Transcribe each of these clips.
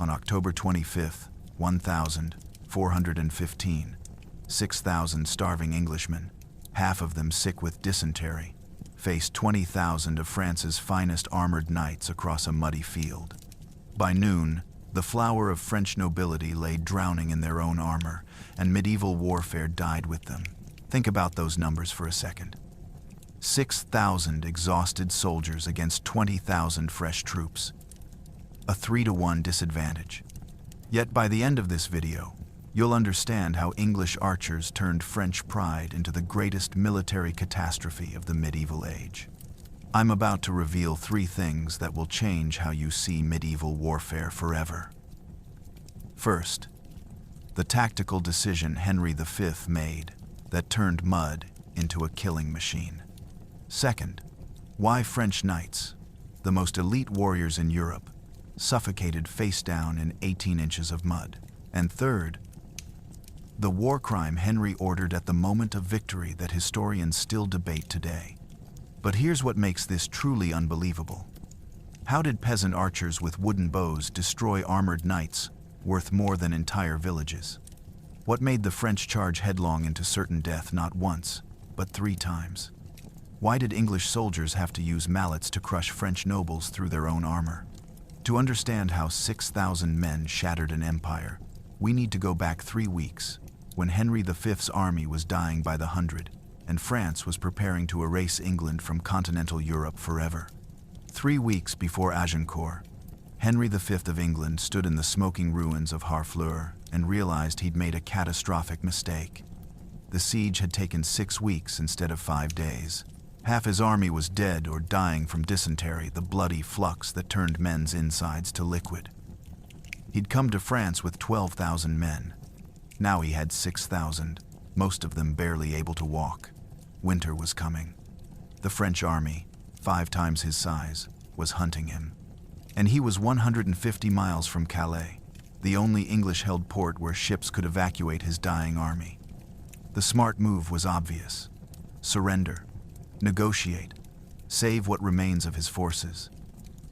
On October 25th, 1415, 6,000 starving Englishmen, half of them sick with dysentery, faced 20,000 of France's finest armored knights across a muddy field. By noon, the flower of French nobility lay drowning in their own armor, and medieval warfare died with them. Think about those numbers for a second. 6,000 exhausted soldiers against 20,000 fresh troops. A 3-to-1 disadvantage. Yet by the end of this video, you'll understand how English archers turned French pride into the greatest military catastrophe of the medieval age. I'm about to reveal 3 things that will change how you see medieval warfare forever. First, the tactical decision Henry V made that turned mud into a killing machine. Second, why French knights, the most elite warriors in Europe, suffocated face down in 18 inches of mud. And third, the war crime Henry ordered at the moment of victory that historians still debate today. But here's what makes this truly unbelievable. How did peasant archers with wooden bows destroy armored knights worth more than entire villages? What made the French charge headlong into certain death not once, but 3 times? Why did English soldiers have to use mallets to crush French nobles through their own armor? To understand how 6,000 men shattered an empire, we need to go back 3 weeks, when Henry V's army was dying by the hundred, and France was preparing to erase England from continental Europe forever. 3 weeks before Agincourt, Henry V of England stood in the smoking ruins of Harfleur and realized he'd made a catastrophic mistake. The siege had taken 6 weeks instead of 5 days. Half his army was dead or dying from dysentery, the bloody flux that turned men's insides to liquid. He'd come to France with 12,000 men. Now he had 6,000, most of them barely able to walk. Winter was coming. The French army, 5 times his size, was hunting him. And he was 150 miles from Calais, the only English-held port where ships could evacuate his dying army. The smart move was obvious. Surrender. Negotiate. Save what remains of his forces.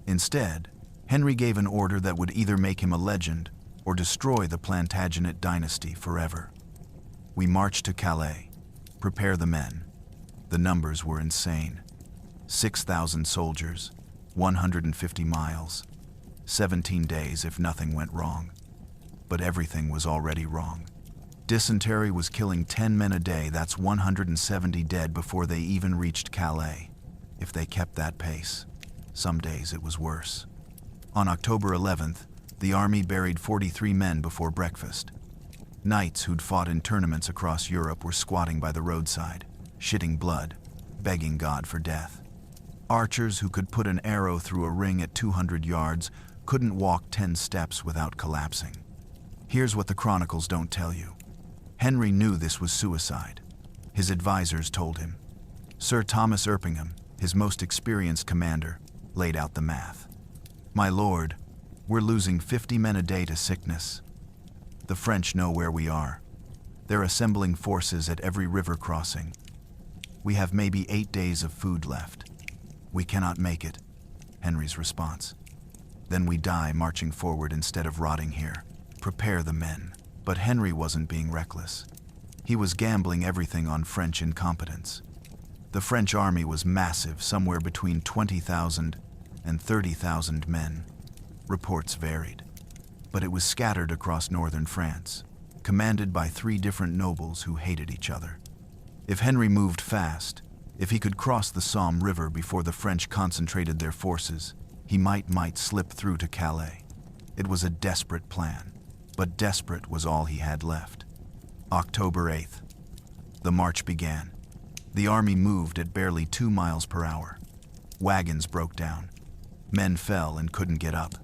Instead, Henry gave an order that would either make him a legend or destroy the Plantagenet dynasty forever. We marched to Calais. Prepare the men. The numbers were insane. 6,000 soldiers, 150 miles, 17 days if nothing went wrong. But everything was already wrong. Dysentery was killing 10 men a day, that's 170 dead before they even reached Calais. If they kept that pace, some days it was worse. On October 11th, the army buried 43 men before breakfast. Knights who'd fought in tournaments across Europe were squatting by the roadside, shitting blood, begging God for death. Archers who could put an arrow through a ring at 200 yards couldn't walk 10 steps without collapsing. Here's what the chronicles don't tell you. Henry knew this was suicide. His advisors told him. Sir Thomas Erpingham, his most experienced commander, laid out the math. My lord, we're losing 50 men a day to sickness. The French know where we are. They're assembling forces at every river crossing. We have maybe 8 days of food left. We cannot make it, Henry's response. Then we die marching forward instead of rotting here. Prepare the men. But Henry wasn't being reckless. He was gambling everything on French incompetence. The French army was massive, somewhere between 20,000 and 30,000 men. Reports varied. But it was scattered across northern France, commanded by 3 different nobles who hated each other. If Henry moved fast, if he could cross the Somme River before the French concentrated their forces, he might slip through to Calais. It was a desperate plan. But desperate was all he had left. October 8th. The march began. The army moved at barely 2 miles per hour. Wagons broke down. Men fell and couldn't get up.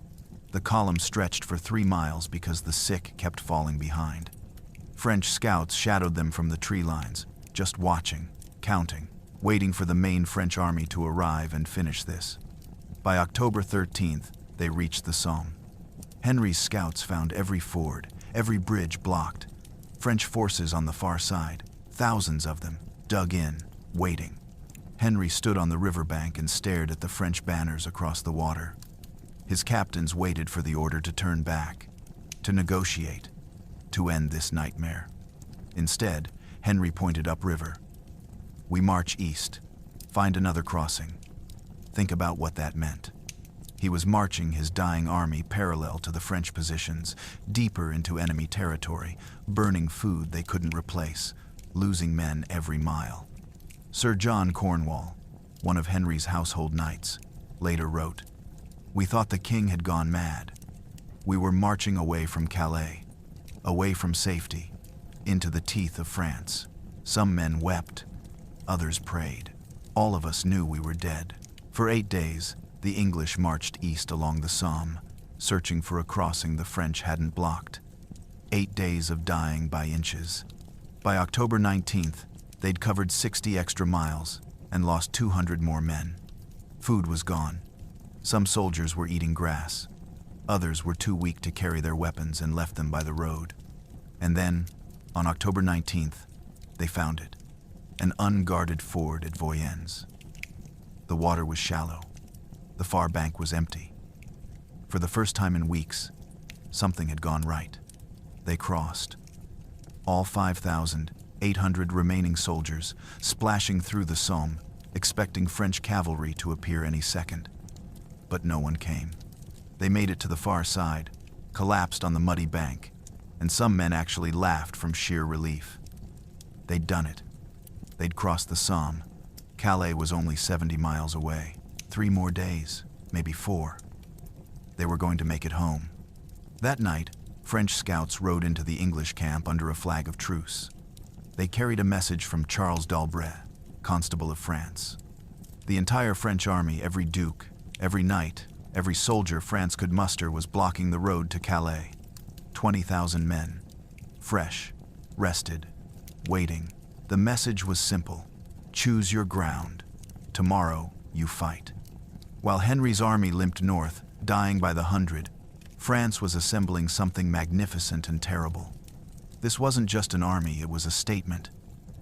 The column stretched for 3 miles because the sick kept falling behind. French scouts shadowed them from the tree lines, just watching, counting, waiting for the main French army to arrive and finish this. By October 13th, they reached the Somme. Henry's scouts found every ford, every bridge blocked. French forces on the far side, thousands of them, dug in, waiting. Henry stood on the riverbank and stared at the French banners across the water. His captains waited for the order to turn back, to negotiate, to end this nightmare. Instead, Henry pointed upriver. We march east, find another crossing. Think about what that meant. He was marching his dying army parallel to the French positions, deeper into enemy territory, burning food they couldn't replace, losing men every mile. Sir John Cornwall, one of Henry's household knights, later wrote, "We thought the king had gone mad. We were marching away from Calais, away from safety, into the teeth of France. Some men wept, others prayed. All of us knew we were dead." For 8 days, the English marched east along the Somme, searching for a crossing the French hadn't blocked. 8 days of dying by inches. By October 19th, they'd covered 60 extra miles and lost 200 more men. Food was gone. Some soldiers were eating grass. Others were too weak to carry their weapons and left them by the road. And then, on October 19th, they found it. An unguarded ford at Voyens. The water was shallow. The far bank was empty. For the first time in weeks, something had gone right. They crossed. All 5,800 remaining soldiers, splashing through the Somme, expecting French cavalry to appear any second. But no one came. They made it to the far side, collapsed on the muddy bank, and some men actually laughed from sheer relief. They'd done it. They'd crossed the Somme. Calais was only 70 miles away. 3 more days, maybe 4. They were going to make it home. That night, French scouts rode into the English camp under a flag of truce. They carried a message from Charles d'Albret, Constable of France. The entire French army, every duke, every knight, every soldier France could muster was blocking the road to Calais. 20,000 men. Fresh, rested, waiting. The message was simple. Choose your ground. Tomorrow, you fight. While Henry's army limped north, dying by the hundred, France was assembling something magnificent and terrible. This wasn't just an army, it was a statement.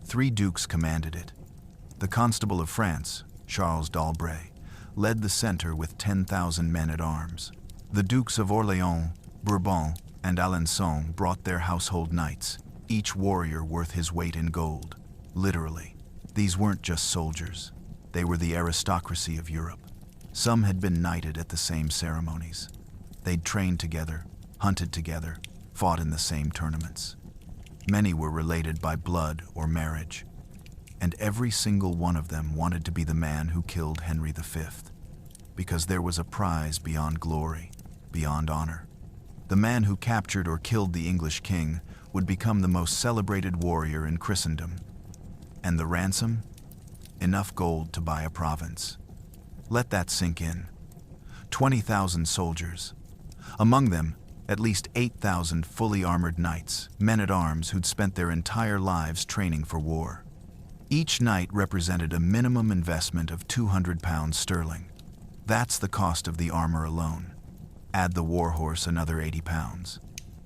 3 dukes commanded it. The Constable of France, Charles d'Albret, led the center with 10,000 men at arms. The Dukes of Orléans, Bourbon, and Alençon brought their household knights, each warrior worth his weight in gold. Literally. These weren't just soldiers. They were the aristocracy of Europe. Some had been knighted at the same ceremonies. They'd trained together, hunted together, fought in the same tournaments. Many were related by blood or marriage. And every single one of them wanted to be the man who killed Henry V, because there was a prize beyond glory, beyond honor. The man who captured or killed the English king would become the most celebrated warrior in Christendom. And the ransom? Enough gold to buy a province. Let that sink in. 20,000 soldiers. Among them, at least 8,000 fully armored knights, men-at-arms who'd spent their entire lives training for war. Each knight represented a minimum investment of £200 sterling. That's the cost of the armor alone. Add the war horse another £80.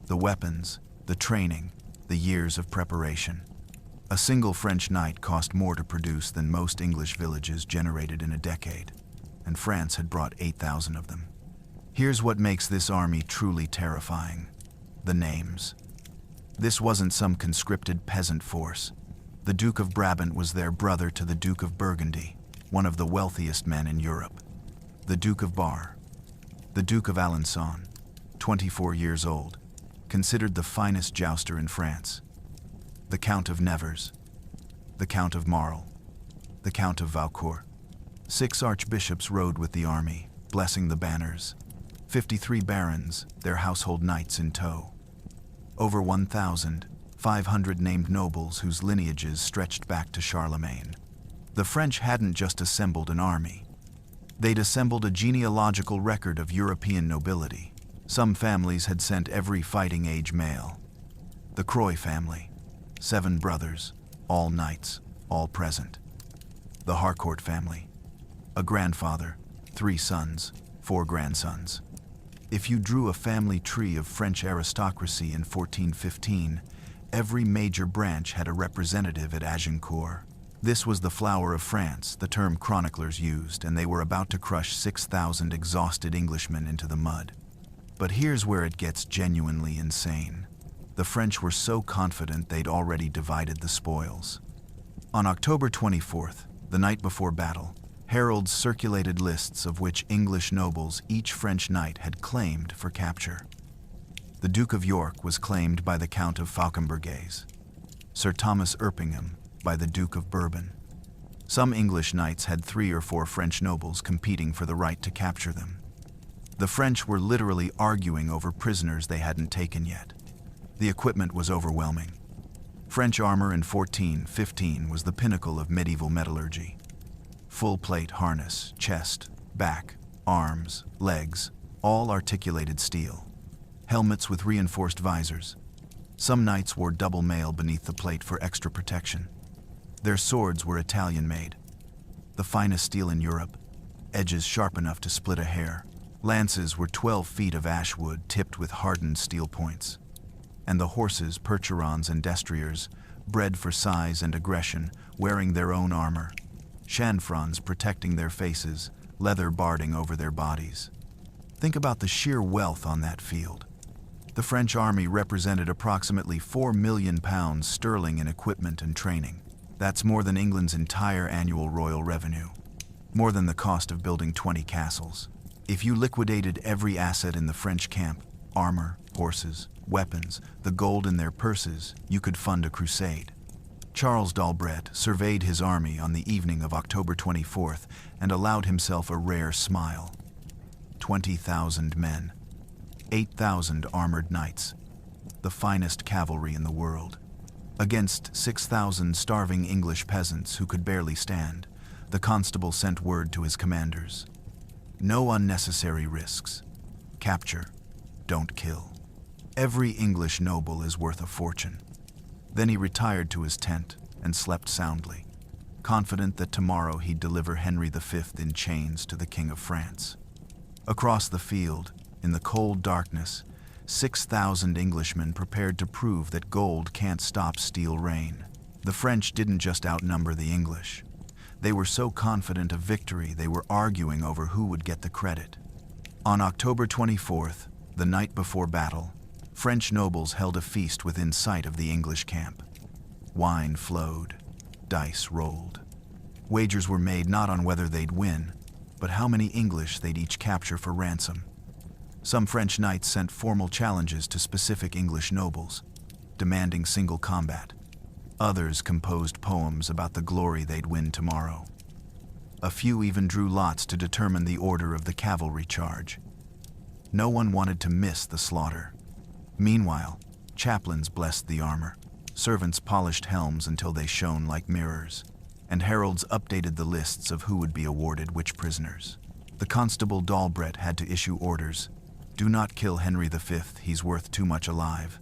The weapons, the training, the years of preparation. A single French knight cost more to produce than most English villages generated in a decade, and France had brought 8,000 of them. Here's what makes this army truly terrifying: the names. This wasn't some conscripted peasant force. The Duke of Brabant was their brother to the Duke of Burgundy, one of the wealthiest men in Europe. The Duke of Bar. The Duke of Alençon, 24 years old, considered the finest jouster in France. The Count of Nevers, the Count of Marle, the Count of Vaucourt. 6 archbishops rode with the army, blessing the banners. 53 barons, their household knights in tow. Over 1,500 named nobles whose lineages stretched back to Charlemagne. The French hadn't just assembled an army. They'd assembled a genealogical record of European nobility. Some families had sent every fighting-age male. The Croy family, 7 brothers, all knights, all present. The Harcourt family, a grandfather, 3 sons, 4 grandsons. If you drew a family tree of French aristocracy in 1415, every major branch had a representative at Agincourt. This was the flower of France, the term chroniclers used, and they were about to crush 6,000 exhausted Englishmen into the mud. But here's where it gets genuinely insane. The French were so confident they'd already divided the spoils. On October 24th, the night before battle, heralds circulated lists of which English nobles each French knight had claimed for capture. The Duke of York was claimed by the Count of Fauconbergais, Sir Thomas Erpingham by the Duke of Bourbon. Some English knights had 3 or 4 French nobles competing for the right to capture them. The French were literally arguing over prisoners they hadn't taken yet. The equipment was overwhelming. French armor in 1415 was the pinnacle of medieval metallurgy. Full-plate harness, chest, back, arms, legs, all articulated steel. Helmets with reinforced visors. Some knights wore double mail beneath the plate for extra protection. Their swords were Italian-made, the finest steel in Europe, edges sharp enough to split a hair. Lances were 12 feet of ash wood tipped with hardened steel points. And the horses, percherons and destriers, bred for size and aggression, wearing their own armor. Chanfrons protecting their faces, leather barding over their bodies. Think about the sheer wealth on that field. The French army represented approximately £4 million sterling in equipment and training. That's more than England's entire annual royal revenue. More than the cost of building 20 castles. If you liquidated every asset in the French camp, armor, horses, weapons, the gold in their purses, you could fund a crusade. Charles d'Albret surveyed his army on the evening of October 24th and allowed himself a rare smile. 20,000 men, 8,000 armored knights, the finest cavalry in the world. Against 6,000 starving English peasants who could barely stand, the constable sent word to his commanders. No unnecessary risks. Capture, don't kill. Every English noble is worth a fortune. Then he retired to his tent and slept soundly, confident that tomorrow he'd deliver Henry V in chains to the King of France. Across the field, in the cold darkness, 6,000 Englishmen prepared to prove that gold can't stop steel rain. The French didn't just outnumber the English. They were so confident of victory they were arguing over who would get the credit. On October 24th, the night before battle, French nobles held a feast within sight of the English camp. Wine flowed, dice rolled. Wagers were made not on whether they'd win, but how many English they'd each capture for ransom. Some French knights sent formal challenges to specific English nobles, demanding single combat. Others composed poems about the glory they'd win tomorrow. A few even drew lots to determine the order of the cavalry charge. No one wanted to miss the slaughter. Meanwhile, chaplains blessed the armor, servants polished helms until they shone like mirrors, and heralds updated the lists of who would be awarded which prisoners. The constable d'Albret had to issue orders. Do not kill Henry V, he's worth too much alive.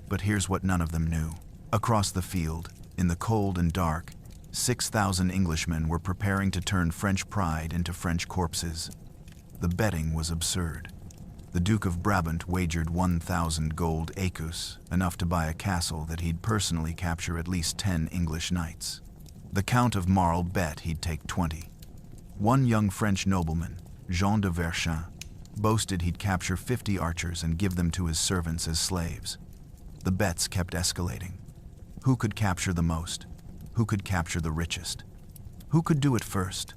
But here's what none of them knew. Across the field, in the cold and dark, 6,000 Englishmen were preparing to turn French pride into French corpses. The betting was absurd. The Duke of Brabant wagered 1,000 gold écus, enough to buy a castle that he'd personally capture at least 10 English knights. The Count of Marle bet he'd take 20. One young French nobleman, Jean de Verchamp, boasted he'd capture 50 archers and give them to his servants as slaves. The bets kept escalating. Who could capture the most? Who could capture the richest? Who could do it first?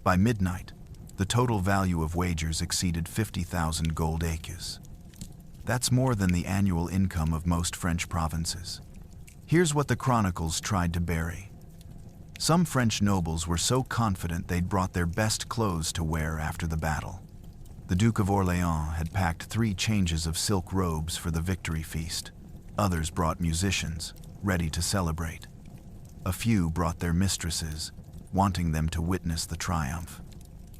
By midnight, the total value of wagers exceeded 50,000 gold écus. That's more than the annual income of most French provinces. Here's what the chronicles tried to bury. Some French nobles were so confident they'd brought their best clothes to wear after the battle. The Duke of Orleans had packed 3 changes of silk robes for the victory feast. Others brought musicians, ready to celebrate. A few brought their mistresses, wanting them to witness the triumph.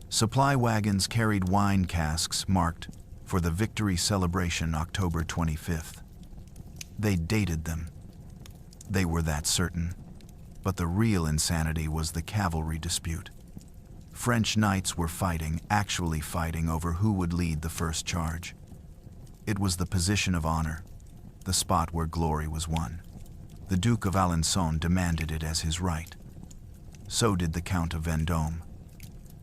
Supply wagons carried wine casks marked for the victory celebration October 25th. They dated them. They were that certain. But the real insanity was the cavalry dispute. French knights were actually fighting over who would lead the first charge. It was the position of honor, the spot where glory was won. The Duke of Alençon demanded it as his right. So did the Count of Vendôme.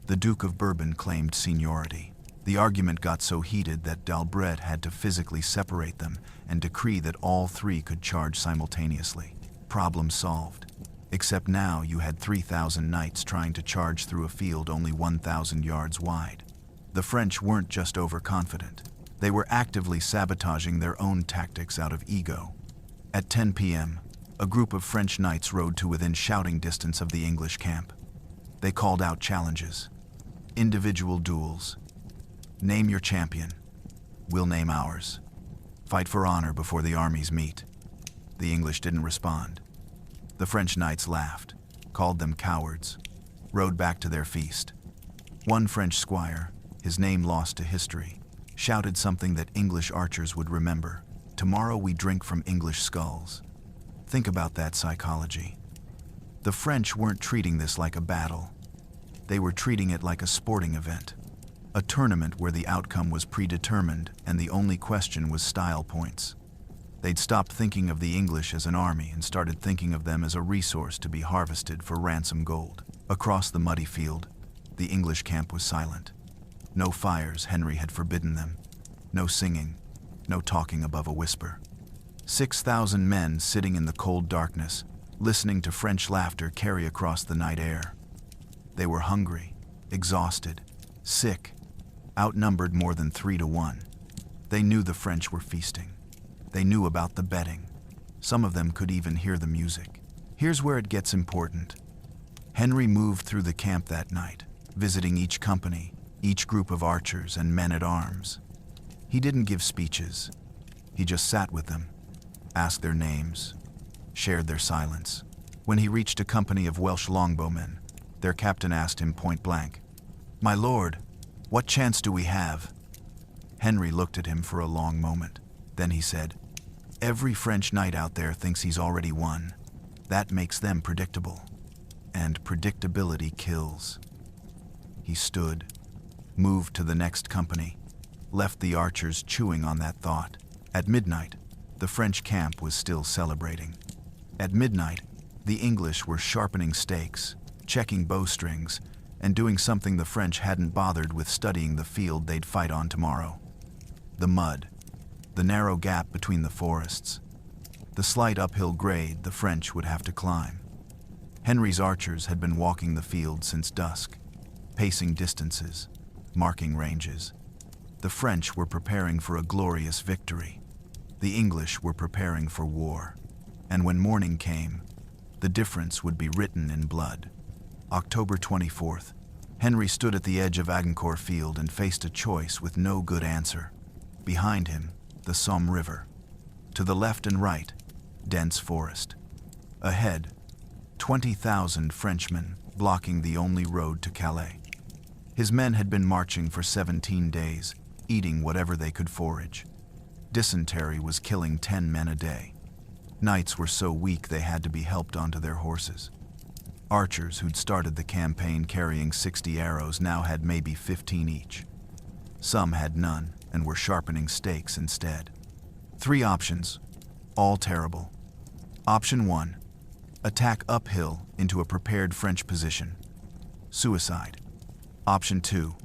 The Duke of Bourbon claimed seniority. The argument got so heated that d'Albret had to physically separate them and decree that all three could charge simultaneously. Problem solved. Except now you had 3,000 knights trying to charge through a field only 1,000 yards wide. The French weren't just overconfident. They were actively sabotaging their own tactics out of ego. At 10 p.m., a group of French knights rode to within shouting distance of the English camp. They called out challenges. Individual duels. Name your champion. We'll name ours. Fight for honor before the armies meet. The English didn't respond. The French knights laughed, called them cowards, rode back to their feast. One French squire, his name lost to history, shouted something that English archers would remember. Tomorrow we drink from English skulls. Think about that psychology. The French weren't treating this like a battle. They were treating it like a sporting event. A tournament where the outcome was predetermined and the only question was style points. They'd stopped thinking of the English as an army and started thinking of them as a resource to be harvested for ransom gold. Across the muddy field, the English camp was silent. No fires, Henry had forbidden them. No singing, no talking above a whisper. 6,000 men sitting in the cold darkness, listening to French laughter carry across the night air. They were hungry, exhausted, sick, outnumbered more than 3 to 1. They knew the French were feasting. They knew about the betting. Some of them could even hear the music. Here's where it gets important. Henry moved through the camp that night, visiting each company, each group of archers and men-at-arms. He didn't give speeches. He just sat with them, asked their names, shared their silence. When he reached a company of Welsh longbowmen, their captain asked him point blank, "My lord, what chance do we have?" Henry looked at him for a long moment. Then he said, "Every French knight out there thinks he's already won. That makes them predictable. And predictability kills." He stood, moved to the next company, left the archers chewing on that thought. At midnight, the French camp was still celebrating. At midnight, the English were sharpening stakes, checking bowstrings, and doing something the French hadn't bothered with, studying the field they'd fight on tomorrow. The mud, the narrow gap between the forests, the slight uphill grade the French would have to climb. Henry's archers had been walking the field since dusk, pacing distances, marking ranges. The French were preparing for a glorious victory. The English were preparing for war. And when morning came, the difference would be written in blood. October 24th, Henry stood at the edge of Agincourt field and faced a choice with no good answer. Behind him, the Somme River. To the left and right, dense forest. Ahead, 20,000 Frenchmen blocking the only road to Calais. His men had been marching for 17 days, eating whatever they could forage. Dysentery was killing 10 men a day. Knights were so weak they had to be helped onto their horses. Archers who'd started the campaign carrying 60 arrows now had maybe 15 each. Some had none and were sharpening stakes instead. 3 options, all terrible. Option 1, attack uphill into a prepared French position. Suicide. Option 2,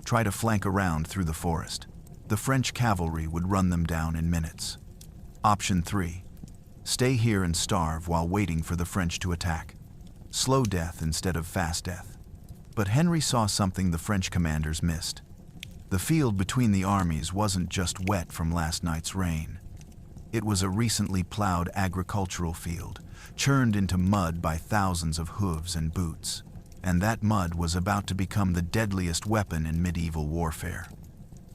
try to flank around through the forest. The French cavalry would run them down in minutes. Option 3, stay here and starve while waiting for the French to attack. Slow death instead of fast death. But Henry saw something the French commanders missed. The field between the armies wasn't just wet from last night's rain. It was a recently plowed agricultural field, churned into mud by thousands of hooves and boots. And that mud was about to become the deadliest weapon in medieval warfare.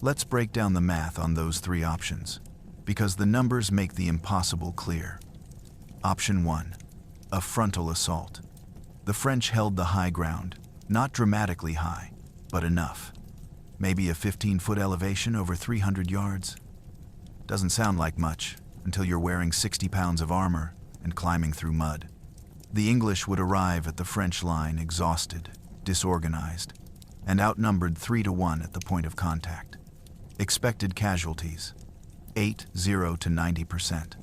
Let's break down the math on those 3 options, because the numbers make the impossible clear. Option 1, a frontal assault. The French held the high ground, not dramatically high, but enough. Maybe a 15-foot elevation over 300 yards. Doesn't sound like much until you're wearing 60 pounds of armor and climbing through mud. The English would arrive at the French line exhausted, disorganized, and outnumbered 3 to 1 at the point of contact. Expected casualties, 80 to 90%.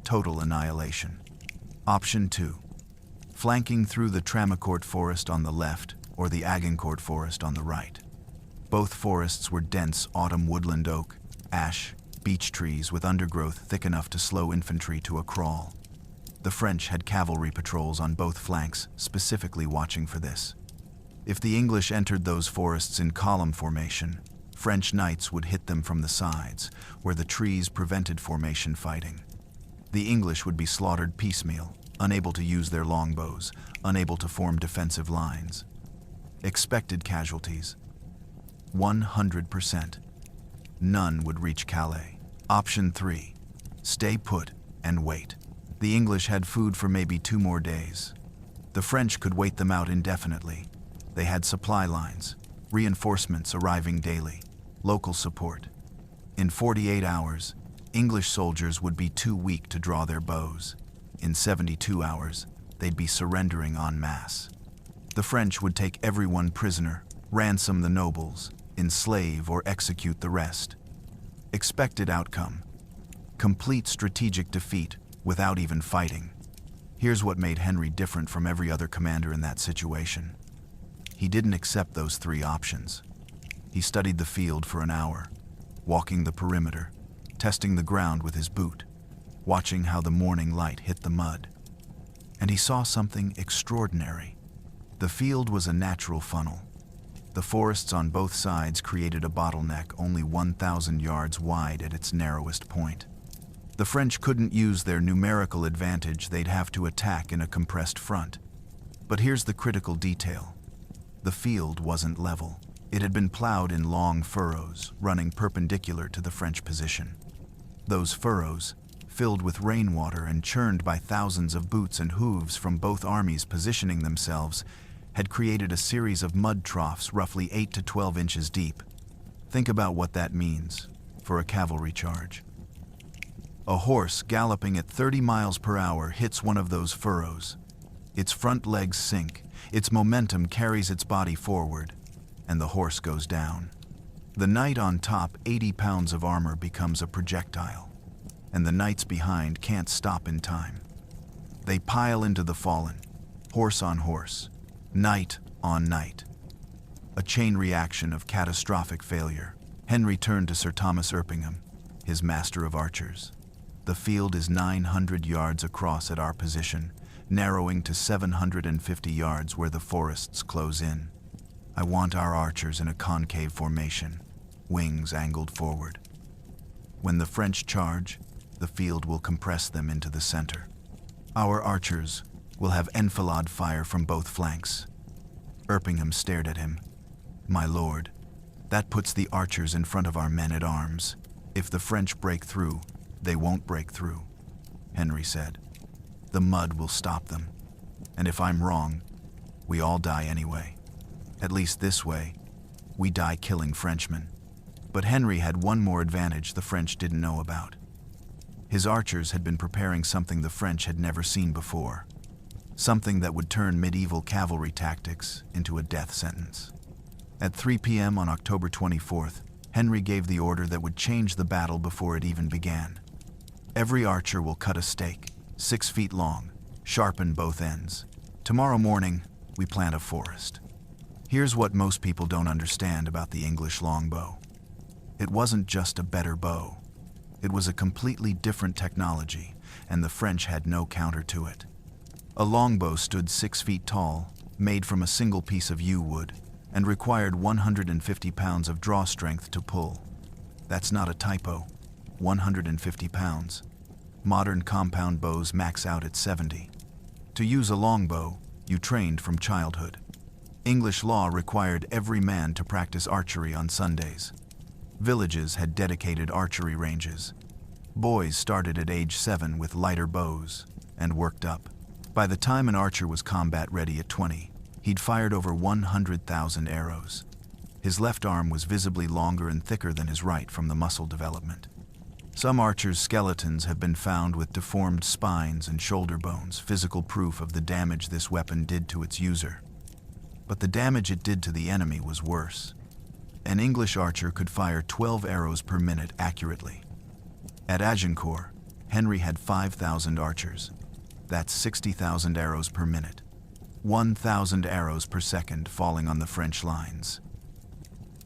Total annihilation. Option 2, flanking through the Tramecourt forest on the left or the Agincourt forest on the right. Both forests were dense autumn woodland oak, ash, beech trees with undergrowth thick enough to slow infantry to a crawl. The French had cavalry patrols on both flanks, specifically watching for this. If the English entered those forests in column formation, French knights would hit them from the sides, where the trees prevented formation fighting. The English would be slaughtered piecemeal, unable to use their longbows, unable to form defensive lines. Expected casualties: 100%. None would reach Calais. Option 3. Stay put and wait. The English had food for maybe 2 more days. The French could wait them out indefinitely. They had supply lines, reinforcements arriving daily, local support. In 48 hours, English soldiers would be too weak to draw their bows. In 72 hours, they'd be surrendering en masse. The French would take everyone prisoner, ransom the nobles, enslave or execute the rest. Expected outcome: complete strategic defeat without even fighting. Here's what made Henry different from every other commander in that situation. He didn't accept those 3 options. He studied the field for an hour, walking the perimeter, testing the ground with his boot, watching how the morning light hit the mud. And he saw something extraordinary. The field was a natural funnel. The forests on both sides created a bottleneck only 1,000 yards wide at its narrowest point. The French couldn't use their numerical advantage. They'd have to attack in a compressed front. But here's the critical detail. The field wasn't level. It had been plowed in long furrows, running perpendicular to the French position. Those furrows, filled with rainwater and churned by thousands of boots and hooves from both armies positioning themselves, had created a series of mud troughs roughly 8 to 12 inches deep. Think about what that means for a cavalry charge. A horse galloping at 30 miles per hour hits one of those furrows. Its front legs sink, its momentum carries its body forward, and the horse goes down. The knight on top, 80 pounds of armor, becomes a projectile, and the knights behind can't stop in time. They pile into the fallen, horse on horse, knight on knight. A chain reaction of catastrophic failure. Henry turned to Sir Thomas Erpingham, his master of archers. The field is 900 yards across at our position, narrowing to 750 yards where the forests close in. I want our archers in a concave formation, wings angled forward. When the French charge, the field will compress them into the center. Our archers will have enfilade fire from both flanks. Erpingham stared at him. My lord, that puts the archers in front of our men-at-arms. If the French break through, they won't break through, Henry said. The mud will stop them. And if I'm wrong, we all die anyway. At least this way, we die killing Frenchmen. But Henry had one more advantage the French didn't know about. His archers had been preparing something the French had never seen before. Something that would turn medieval cavalry tactics into a death sentence. At 3 p.m. on October 24th, Henry gave the order that would change the battle before it even began. Every archer will cut a stake, 6 feet long, sharpen both ends. Tomorrow morning, we plant a forest. Here's what most people don't understand about the English longbow. It wasn't just a better bow. It was a completely different technology, and the French had no counter to it. A longbow stood 6 feet tall, made from a single piece of yew wood, and required 150 pounds of draw strength to pull. That's not a typo. 150 pounds. Modern compound bows max out at 70. To use a longbow, you trained from childhood. English law required every man to practice archery on Sundays. Villages had dedicated archery ranges. Boys started at age 7 with lighter bows and worked up. By the time an archer was combat ready at 20, he'd fired over 100,000 arrows. His left arm was visibly longer and thicker than his right from the muscle development. Some archers' skeletons have been found with deformed spines and shoulder bones, physical proof of the damage this weapon did to its user. But the damage it did to the enemy was worse. An English archer could fire 12 arrows per minute accurately. At Agincourt, Henry had 5,000 archers. That's 60,000 arrows per minute. 1,000 arrows per second falling on the French lines.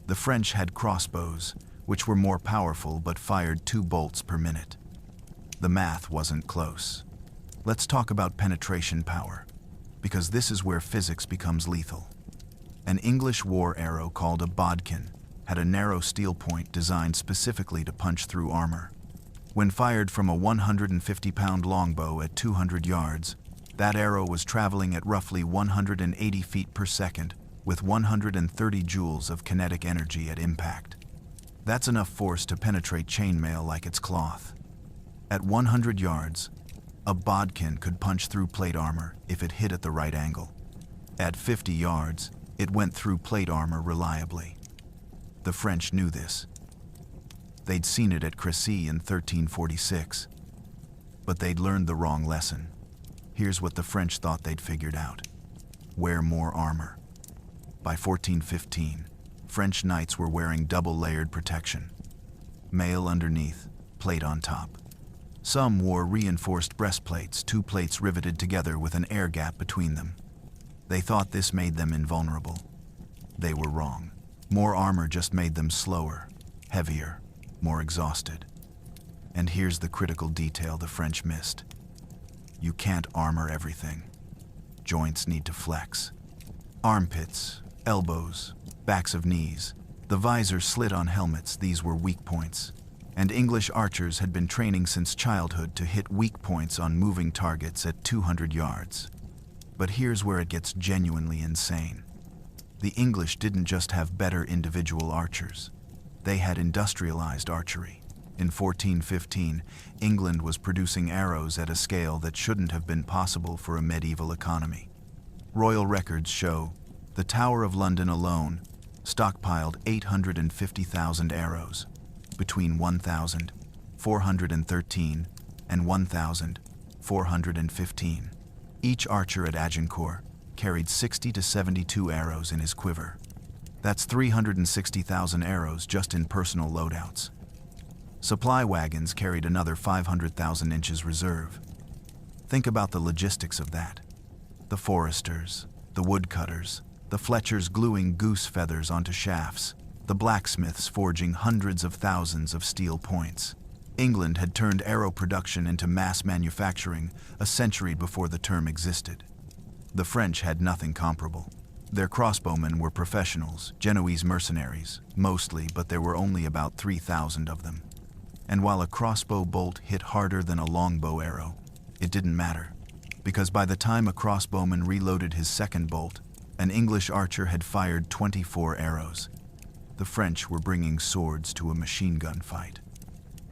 The French had crossbows, which were more powerful but fired 2 bolts per minute. The math wasn't close. Let's talk about penetration power, because this is where physics becomes lethal. An English war arrow called a bodkin had a narrow steel point designed specifically to punch through armor. When fired from a 150-pound longbow at 200 yards, that arrow was traveling at roughly 180 feet per second with 130 joules of kinetic energy at impact. That's enough force to penetrate chainmail like it's cloth. At 100 yards, a bodkin could punch through plate armor if it hit at the right angle. At 50 yards, it went through plate armor reliably. The French knew this. They'd seen it at Crecy in 1346. But they'd learned the wrong lesson. Here's what the French thought they'd figured out. Wear more armor. By 1415, French knights were wearing double-layered protection. Mail underneath, plate on top. Some wore reinforced breastplates, 2 plates riveted together with an air gap between them. They thought this made them invulnerable. They were wrong. More armor just made them slower, heavier, more exhausted. And here's the critical detail the French missed. You can't armor everything. Joints need to flex. Armpits, elbows, backs of knees. The visor slit on helmets, these were weak points. And English archers had been training since childhood to hit weak points on moving targets at 200 yards. But here's where it gets genuinely insane. The English didn't just have better individual archers. They had industrialized archery. In 1415, England was producing arrows at a scale that shouldn't have been possible for a medieval economy. Royal records show the Tower of London alone stockpiled 850,000 arrows between 1,413 and 1,415. Each archer at Agincourt carried 60 to 72 arrows in his quiver. That's 360,000 arrows just in personal loadouts. Supply wagons carried another 500,000 inches reserve. Think about the logistics of that. The foresters, the woodcutters, the fletchers gluing goose feathers onto shafts, the blacksmiths forging hundreds of thousands of steel points. England had turned arrow production into mass manufacturing a century before the term existed. The French had nothing comparable. Their crossbowmen were professionals, Genoese mercenaries, mostly, but there were only about 3,000 of them. And while a crossbow bolt hit harder than a longbow arrow, it didn't matter, because by the time a crossbowman reloaded his second bolt, an English archer had fired 24 arrows. The French were bringing swords to a machine gun fight.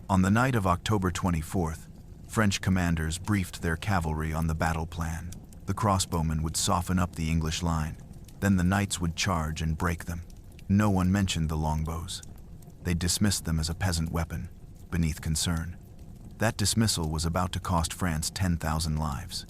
On the night of October 24th, French commanders briefed their cavalry on the battle plan. The crossbowmen would soften up the English line, then the knights would charge and break them. No one mentioned the longbows. They dismissed them as a peasant weapon, beneath concern. That dismissal was about to cost France 10,000 lives.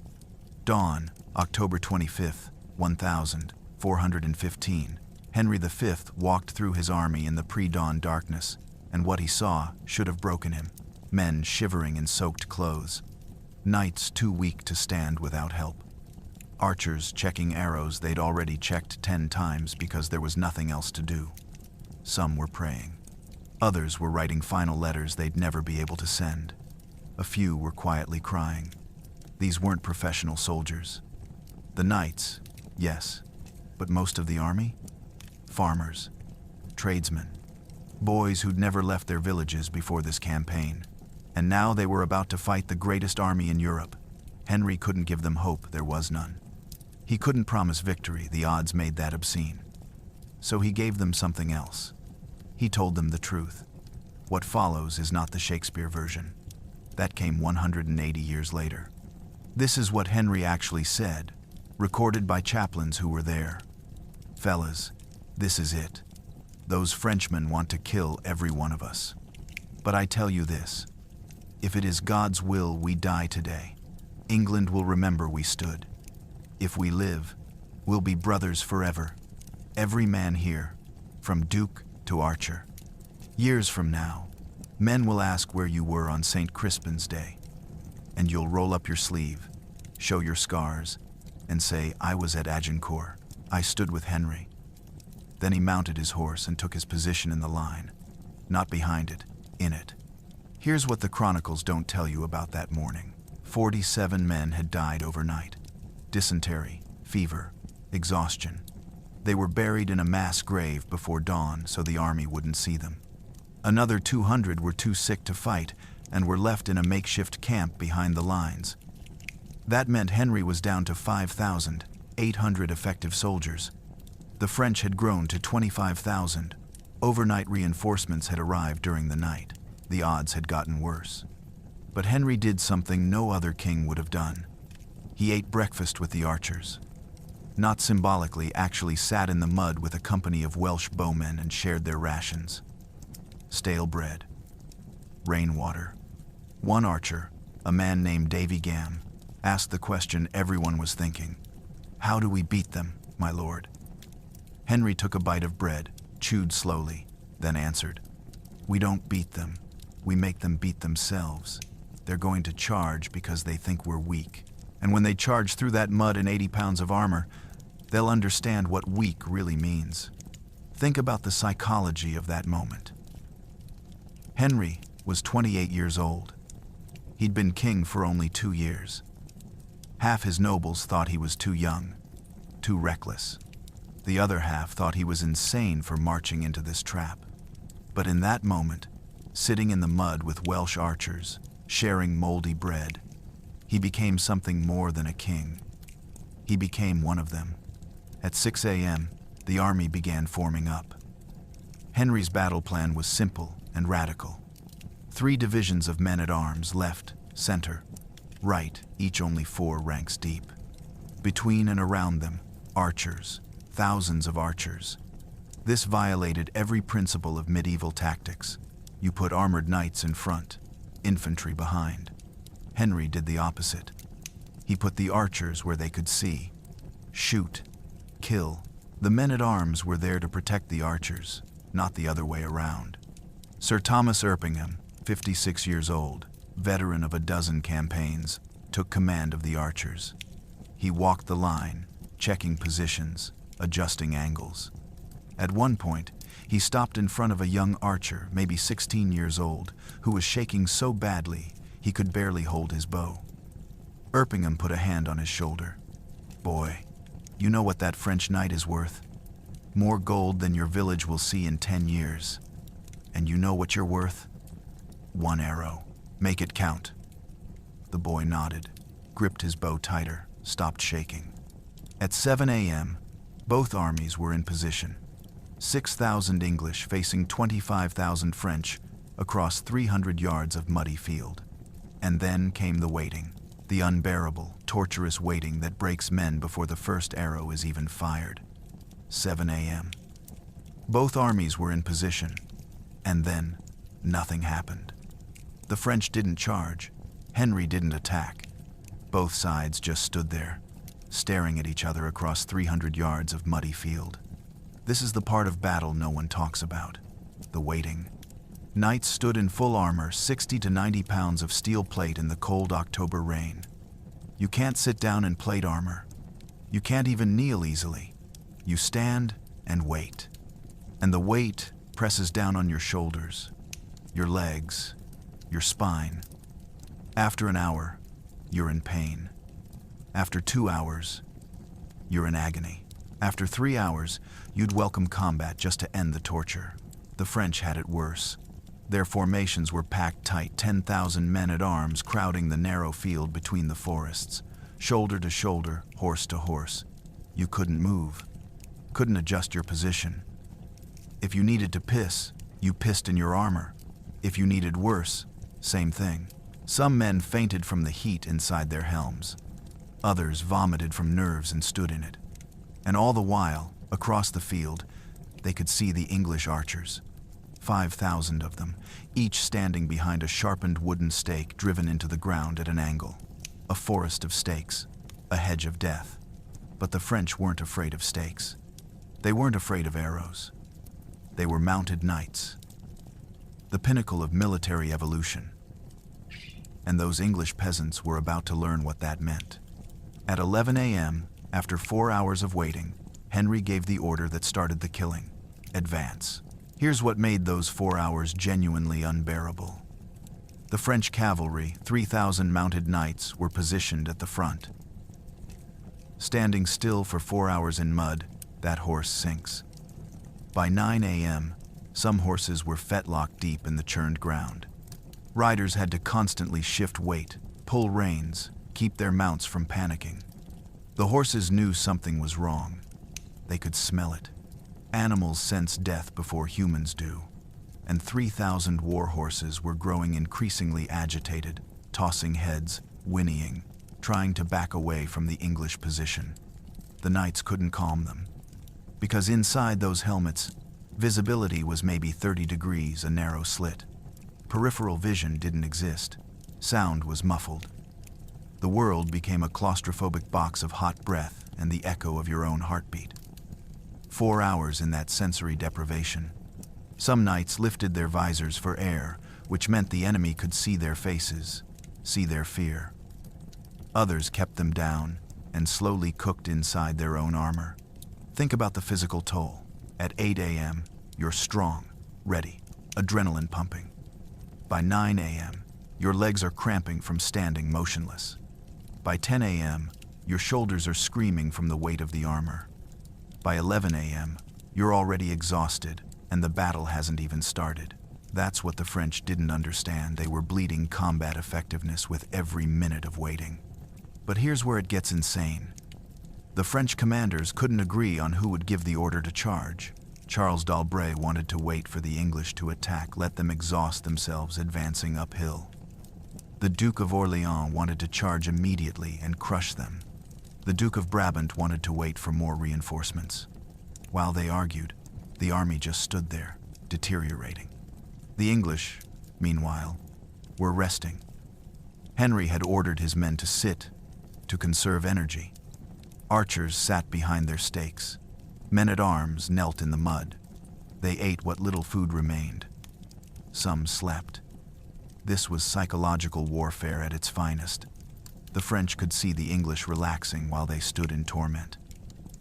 Dawn, October 25th, 1415. Henry V walked through his army in the pre-dawn darkness, and what he saw should have broken him. Men shivering in soaked clothes. Knights too weak to stand without help. Archers checking arrows they'd already checked 10 times because there was nothing else to do. Some were praying. Others were writing final letters they'd never be able to send. A few were quietly crying. These weren't professional soldiers. The knights, yes, but most of the army? Farmers, tradesmen, boys who'd never left their villages before this campaign. And now they were about to fight the greatest army in Europe. Henry couldn't give them hope, there was none. He couldn't promise victory, the odds made that obscene. So he gave them something else. He told them the truth. What follows is not the Shakespeare version. That came 180 years later. This is what Henry actually said, recorded by chaplains who were there. Fellas, this is it. Those Frenchmen want to kill every one of us. But I tell you this, if it is God's will we die today, England will remember we stood. If we live, we'll be brothers forever. Every man here, from Duke to Archer. Years from now, men will ask where you were on St. Crispin's Day, and you'll roll up your sleeve, show your scars, and say, "I was at Agincourt. I stood with Henry." Then he mounted his horse and took his position in the line. Not behind it, in it. Here's what the chronicles don't tell you about that morning. 47 men had died overnight. Dysentery, fever, exhaustion. They were buried in a mass grave before dawn so the army wouldn't see them. Another 200 were too sick to fight and were left in a makeshift camp behind the lines. That meant Henry was down to 5,800 effective soldiers. The French had grown to 25,000. Overnight reinforcements had arrived during the night. The odds had gotten worse. But Henry did something no other king would have done. He ate breakfast with the archers. Not symbolically, actually sat in the mud with a company of Welsh bowmen and shared their rations. Stale bread. Rainwater. One archer, a man named Davy Gam, asked the question everyone was thinking. "How do we beat them, my lord?" Henry took a bite of bread, chewed slowly, then answered, "We don't beat them. We make them beat themselves. They're going to charge because they think we're weak. And when they charge through that mud and 80 pounds of armor, they'll understand what weak really means." Think about the psychology of that moment. Henry was 28 years old. He'd been king for only 2 years. Half his nobles thought he was too young, too reckless. The other half thought he was insane for marching into this trap. But in that moment, sitting in the mud with Welsh archers, sharing moldy bread, he became something more than a king. He became one of them. At 6 a.m., the army began forming up. Henry's battle plan was simple and radical. 3 divisions of men-at-arms, left, center, right, each only 4 ranks deep. Between and around them, archers, thousands of archers. This violated every principle of medieval tactics. You put armored knights in front, infantry behind. Henry did the opposite. He put the archers where they could see, shoot, kill. The men-at-arms were there to protect the archers, not the other way around. Sir Thomas Erpingham, 56 years old, veteran of a dozen campaigns, took command of the archers. He walked the line, checking positions, adjusting angles. At one point, he stopped in front of a young archer, maybe 16 years old, who was shaking so badly he could barely hold his bow. Erpingham put a hand on his shoulder. "Boy, you know what that French knight is worth? More gold than your village will see in 10 years. And you know what you're worth? 1 arrow. Make it count." The boy nodded, gripped his bow tighter, stopped shaking. At 7 a.m., both armies were in position. 6,000 English facing 25,000 French across 300 yards of muddy field. And then came the waiting, the unbearable, torturous waiting that breaks men before the first arrow is even fired. 7 a.m. Both armies were in position, and then nothing happened. The French didn't charge. Henry didn't attack. Both sides just stood there, staring at each other across 300 yards of muddy field. This is the part of battle no one talks about, the waiting. Knights stood in full armor, 60 to 90 pounds of steel plate in the cold October rain. You can't sit down in plate armor. You can't even kneel easily. You stand and wait. And the weight presses down on your shoulders, your legs, your spine. After an hour, you're in pain. After 2 hours, you're in agony. After 3 hours, you'd welcome combat just to end the torture. The French had it worse. Their formations were packed tight, 10,000 men-at-arms crowding the narrow field between the forests, shoulder to shoulder, horse to horse. You couldn't move, couldn't adjust your position. If you needed to piss, you pissed in your armor. If you needed worse, same thing. Some men fainted from the heat inside their helms. Others vomited from nerves and stood in it. And all the while, across the field, they could see the English archers. 5,000 of them, each standing behind a sharpened wooden stake driven into the ground at an angle. A forest of stakes, a hedge of death. But the French weren't afraid of stakes. They weren't afraid of arrows. They were mounted knights. The pinnacle of military evolution. And those English peasants were about to learn what that meant. At 11 a.m., After 4 hours of waiting, Henry gave the order that started the killing: advance. Here's what made those 4 hours genuinely unbearable. The French cavalry, 3,000 mounted knights, were positioned at the front. Standing still for 4 hours in mud, that horse sinks. By 9 a.m., some horses were fetlock deep in the churned ground. Riders had to constantly shift weight, pull reins, keep their mounts from panicking. The horses knew something was wrong. They could smell it. Animals sense death before humans do. And 3,000 war horses were growing increasingly agitated, tossing heads, whinnying, trying to back away from the English position. The knights couldn't calm them, because inside those helmets, visibility was maybe 30 degrees, a narrow slit. Peripheral vision didn't exist. Sound was muffled. The world became a claustrophobic box of hot breath and the echo of your own heartbeat. 4 hours in that sensory deprivation. Some knights lifted their visors for air, which meant the enemy could see their faces, see their fear. Others kept them down and slowly cooked inside their own armor. Think about the physical toll. At 8 a.m., you're strong, ready, adrenaline pumping. By 9 a.m., your legs are cramping from standing motionless. By 10 a.m., your shoulders are screaming from the weight of the armor. By 11 a.m., you're already exhausted, and the battle hasn't even started. That's what the French didn't understand. They were bleeding combat effectiveness with every minute of waiting. But here's where it gets insane. The French commanders couldn't agree on who would give the order to charge. Charles d'Albret wanted to wait for the English to attack, let them exhaust themselves advancing uphill. The Duke of Orléans wanted to charge immediately and crush them. The Duke of Brabant wanted to wait for more reinforcements. While they argued, the army just stood there, deteriorating. The English, meanwhile, were resting. Henry had ordered his men to sit, to conserve energy. Archers sat behind their stakes. Men-at-arms knelt in the mud. They ate what little food remained. Some slept. This was psychological warfare at its finest. The French could see the English relaxing while they stood in torment.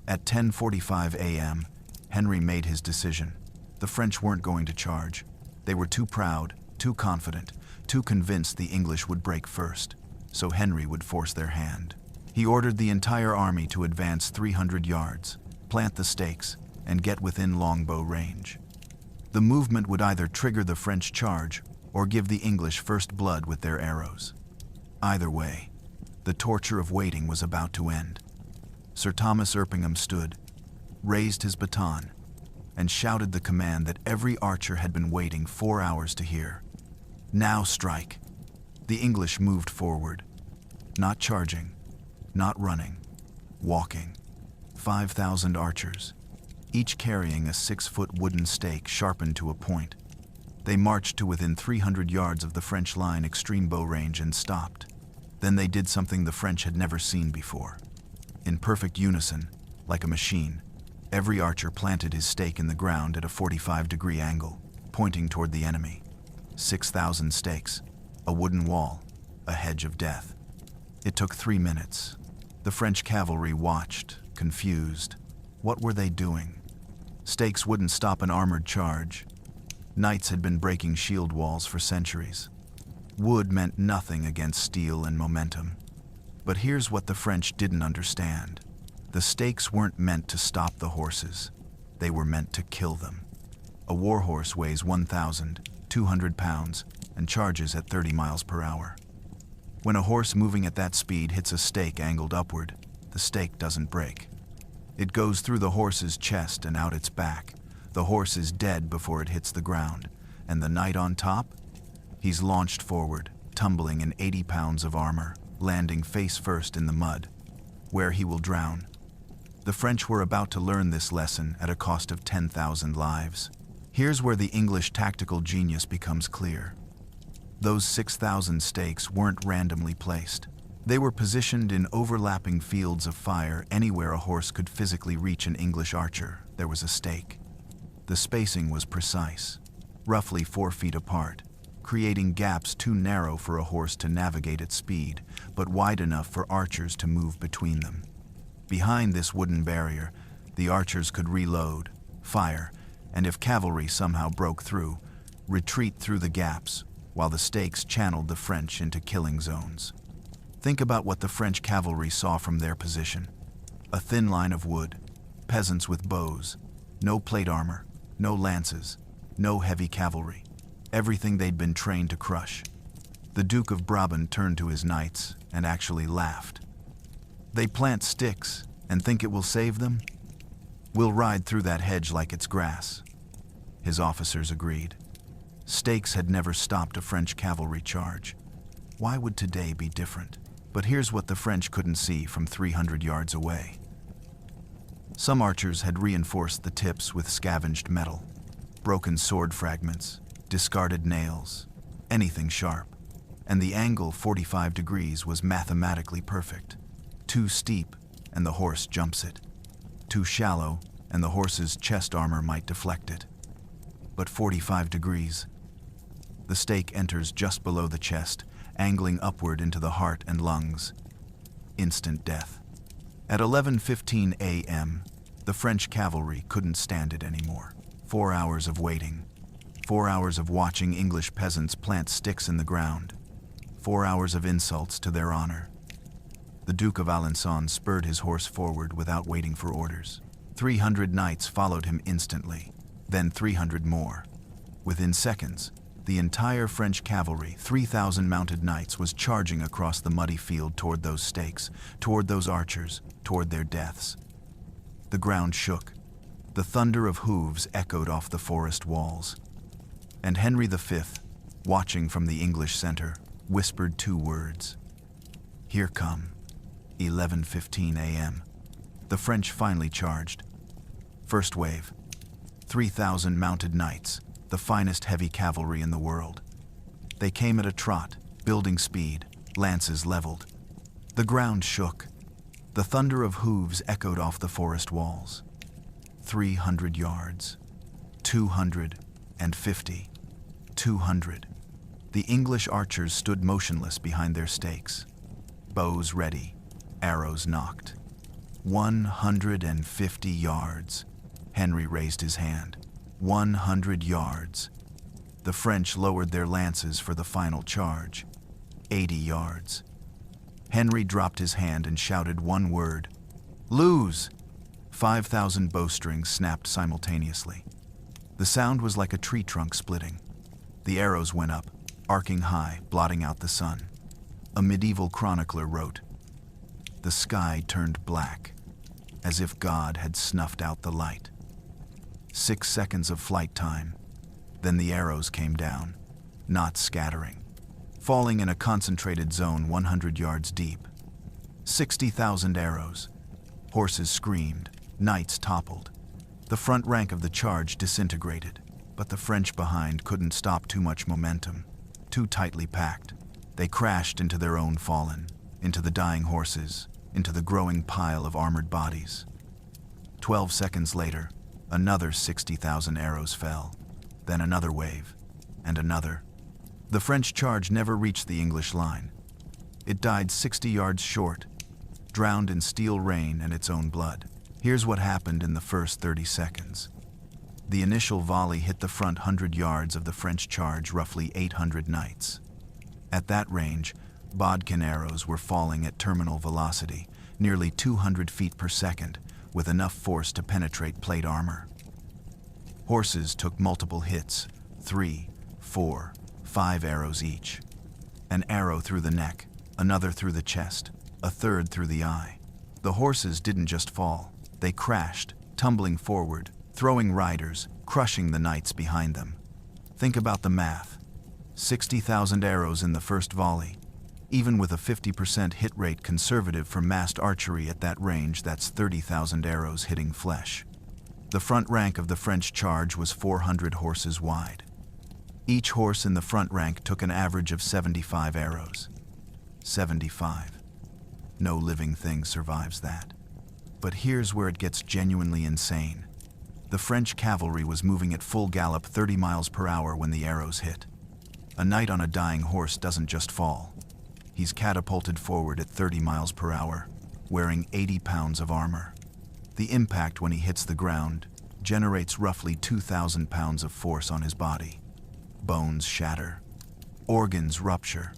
At 10:45 a.m., Henry made his decision. The French weren't going to charge. They were too proud, too confident, too convinced the English would break first, so Henry would force their hand. He ordered the entire army to advance 300 yards, plant the stakes, and get within longbow range. The movement would either trigger the French charge or give the English first blood with their arrows. Either way, the torture of waiting was about to end. Sir Thomas Erpingham stood, raised his baton, and shouted the command that every archer had been waiting 4 hours to hear. Now strike. The English moved forward, not charging, not running, walking. 5,000 archers, each carrying a 6-foot wooden stake sharpened to a point. They marched to within 300 yards of the French line extreme bow range and stopped. Then they did something the French had never seen before. In perfect unison, like a machine, every archer planted his stake in the ground at a 45-degree angle, pointing toward the enemy. 6,000 stakes, a wooden wall, a hedge of death. It took 3 minutes. The French cavalry watched, confused. What were they doing? Stakes wouldn't stop an armored charge. Knights had been breaking shield walls for centuries. Wood meant nothing against steel and momentum. But here's what the French didn't understand. The stakes weren't meant to stop the horses. They were meant to kill them. A war horse weighs 1,200 pounds and charges at 30 miles per hour. When a horse moving at that speed hits a stake angled upward, the stake doesn't break. It goes through the horse's chest and out its back. The horse is dead before it hits the ground, and the knight on top? He's launched forward, tumbling in 80 pounds of armor, landing face first in the mud, where he will drown. The French were about to learn this lesson at a cost of 10,000 lives. Here's where the English tactical genius becomes clear. Those 6,000 stakes weren't randomly placed. They were positioned in overlapping fields of fire. Anywhere a horse could physically reach an English archer, there was a stake. The spacing was precise, roughly 4 feet apart, creating gaps too narrow for a horse to navigate at speed, but wide enough for archers to move between them. Behind this wooden barrier, the archers could reload, fire, and if cavalry somehow broke through, retreat through the gaps, while the stakes channeled the French into killing zones. Think about what the French cavalry saw from their position. A thin line of wood, peasants with bows, no plate armor, no lances, no heavy cavalry, everything they'd been trained to crush. The Duke of Brabant turned to his knights and actually laughed. They plant sticks and think it will save them? We'll ride through that hedge like it's grass. His officers agreed. Stakes had never stopped a French cavalry charge. Why would today be different? But here's what the French couldn't see from 300 yards away. Some archers had reinforced the tips with scavenged metal, broken sword fragments, discarded nails, anything sharp. And the angle 45 degrees was mathematically perfect. Too steep, and the horse jumps it. Too shallow, and the horse's chest armor might deflect it. But 45 degrees. The stake enters just below the chest, angling upward into the heart and lungs. Instant death. At 11:15 a.m., the French cavalry couldn't stand it anymore. 4 hours of waiting. 4 hours of watching English peasants plant sticks in the ground. 4 hours of insults to their honor. The Duke of Alençon spurred his horse forward without waiting for orders. 300 knights followed him instantly, then 300 more. Within seconds, the entire French cavalry, 3,000 mounted knights, was charging across the muddy field toward those stakes, toward those archers, toward their deaths. The ground shook. The thunder of hooves echoed off the forest walls. And Henry V, watching from the English center, whispered 2 words. Here come. 11:15 a.m. The French finally charged. First wave. 3,000 mounted knights, the finest heavy cavalry in the world. They came at a trot, building speed, lances leveled. The ground shook. The thunder of hooves echoed off the forest walls. 300 yards. 250. 200. The English archers stood motionless behind their stakes. Bows ready, arrows nocked. 150 yards. Henry raised his hand. 100 yards. The French lowered their lances for the final charge. 80 yards. Henry dropped his hand and shouted one word. Lose! 5,000 bowstrings snapped simultaneously. The sound was like a tree trunk splitting. The arrows went up, arcing high, blotting out the sun. A medieval chronicler wrote, "The sky turned black, as if God had snuffed out the light." 6 seconds of flight time, then the arrows came down, not scattering, falling in a concentrated zone 100 yards deep. 60,000 arrows. Horses screamed, knights toppled. The front rank of the charge disintegrated, but the French behind couldn't stop too much momentum. Too tightly packed, they crashed into their own fallen, into the dying horses, into the growing pile of armored bodies. 12 seconds later, another 60,000 arrows fell, then another wave, and another. The French charge never reached the English line. It died 60 yards short, drowned in steel rain and its own blood. Here's what happened in the first 30 seconds. The initial volley hit the front 100 yards of the French charge, roughly 800 knights. At that range, bodkin arrows were falling at terminal velocity, nearly 200 feet per second, with enough force to penetrate plate armor. Horses took multiple hits, 3, 4, 5 arrows each. An arrow through the neck, another through the chest, a third through the eye. The horses didn't just fall, they crashed, tumbling forward, throwing riders, crushing the knights behind them. Think about the math. 60,000 arrows in the first volley. Even with a 50% hit rate conservative for massed archery at that range, that's 30,000 arrows hitting flesh. The front rank of the French charge was 400 horses wide. Each horse in the front rank took an average of 75 arrows. 75. No living thing survives that. But here's where it gets genuinely insane. The French cavalry was moving at full gallop 30 miles per hour when the arrows hit. A knight on a dying horse doesn't just fall. He's catapulted forward at 30 miles per hour, wearing 80 pounds of armor. The impact when he hits the ground generates roughly 2,000 pounds of force on his body. Bones shatter. Organs rupture.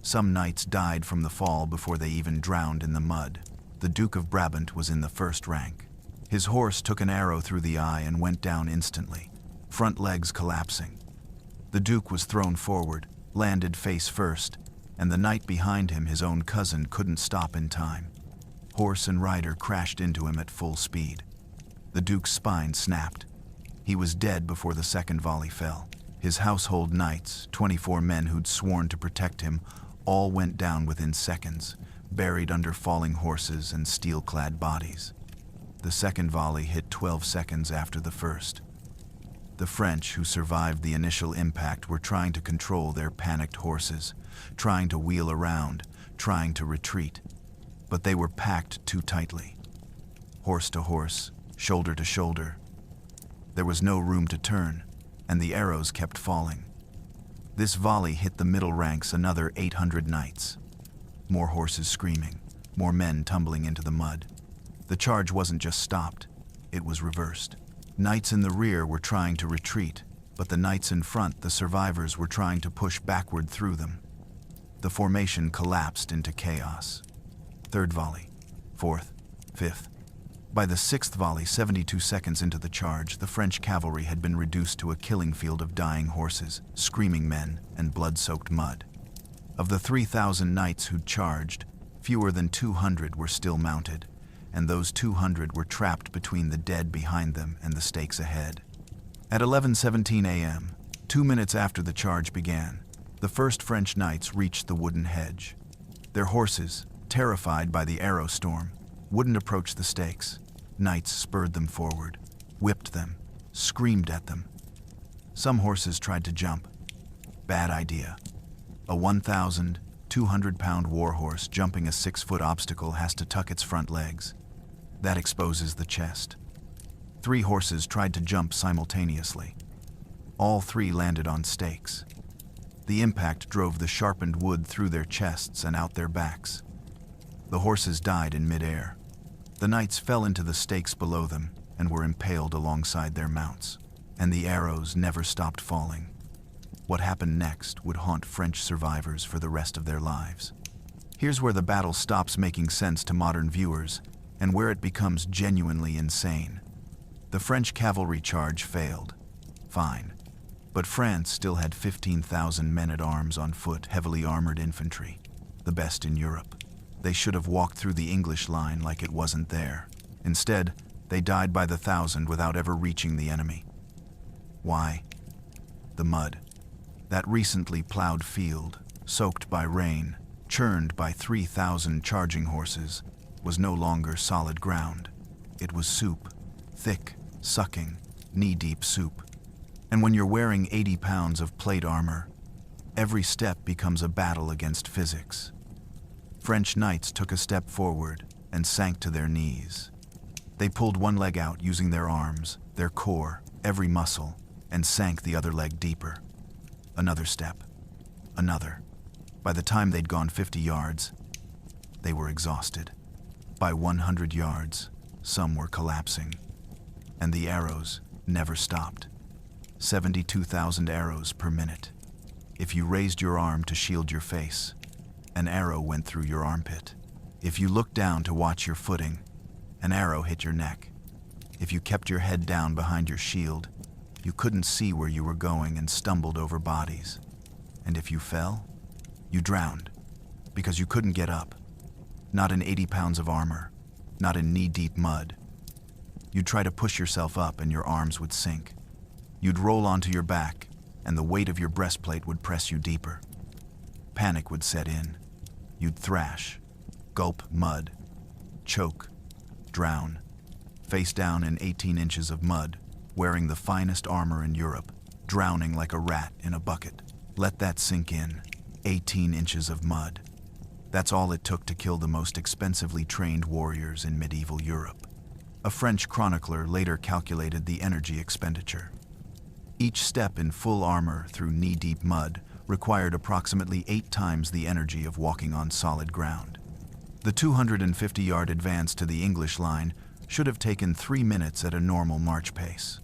Some knights died from the fall before they even drowned in the mud. The Duke of Brabant was in the first rank. His horse took an arrow through the eye and went down instantly, front legs collapsing. The Duke was thrown forward, landed face first, and the knight behind him, his own cousin, couldn't stop in time. Horse and rider crashed into him at full speed. The Duke's spine snapped. He was dead before the second volley fell. His household knights, 24 men who'd sworn to protect him, all went down within seconds, buried under falling horses and steel-clad bodies. The second volley hit 12 seconds after the first. The French, who survived the initial impact, were trying to control their panicked horses, trying to wheel around, trying to retreat. But they were packed too tightly. Horse to horse, shoulder to shoulder. There was no room to turn, and the arrows kept falling. This volley hit the middle ranks another 800 knights. More horses screaming, more men tumbling into the mud. The charge wasn't just stopped, it was reversed. Knights in the rear were trying to retreat, but the knights in front, the survivors, were trying to push backward through them. The formation collapsed into chaos. Third volley, fourth, fifth. By the sixth volley, 72 seconds into the charge, the French cavalry had been reduced to a killing field of dying horses, screaming men, and blood-soaked mud. Of the 3,000 knights who'd charged, fewer than 200 were still mounted, and those 200 were trapped between the dead behind them and the stakes ahead. At 11:17 a.m., 2 minutes after the charge began, the first French knights reached the wooden hedge. Their horses, terrified by the arrow storm, wouldn't approach the stakes. Knights spurred them forward, whipped them, screamed at them. Some horses tried to jump. Bad idea. A 1,200-pound war horse jumping a 6-foot obstacle has to tuck its front legs. That exposes the chest. 3 horses tried to jump simultaneously. All 3 landed on stakes. The impact drove the sharpened wood through their chests and out their backs. The horses died in midair. The knights fell into the stakes below them and were impaled alongside their mounts, and the arrows never stopped falling. What happened next would haunt French survivors for the rest of their lives. Here's where the battle stops making sense to modern viewers, and where it becomes genuinely insane. The French cavalry charge failed. Fine. But France still had 15,000 men-at-arms on foot, heavily armored infantry, the best in Europe. They should have walked through the English line like it wasn't there. Instead, they died by the thousand without ever reaching the enemy. Why? The mud. That recently plowed field, soaked by rain, churned by 3,000 charging horses, was no longer solid ground. It was soup, thick, sucking, knee-deep soup. And when you're wearing 80 pounds of plate armor, every step becomes a battle against physics. French knights took a step forward and sank to their knees. They pulled one leg out using their arms, their core, every muscle, and sank the other leg deeper. Another step. Another. By the time they'd gone 50 yards, they were exhausted. By 100 yards, some were collapsing. And the arrows never stopped. 72,000 arrows per minute. If you raised your arm to shield your face, an arrow went through your armpit. If you looked down to watch your footing, an arrow hit your neck. If you kept your head down behind your shield, you couldn't see where you were going and stumbled over bodies. And if you fell, you drowned, because you couldn't get up. Not in 80 pounds of armor, not in knee-deep mud. You'd try to push yourself up and your arms would sink. You'd roll onto your back, and the weight of your breastplate would press you deeper. Panic would set in. You'd thrash, gulp mud, choke, drown, face down in 18 inches of mud, wearing the finest armor in Europe, drowning like a rat in a bucket. Let that sink in. 18 inches of mud. That's all it took to kill the most expensively trained warriors in medieval Europe. A French chronicler later calculated the energy expenditure. Each step in full armor through knee-deep mud required approximately 8 times the energy of walking on solid ground. The 250-yard advance to the English line should have taken 3 minutes at a normal march pace.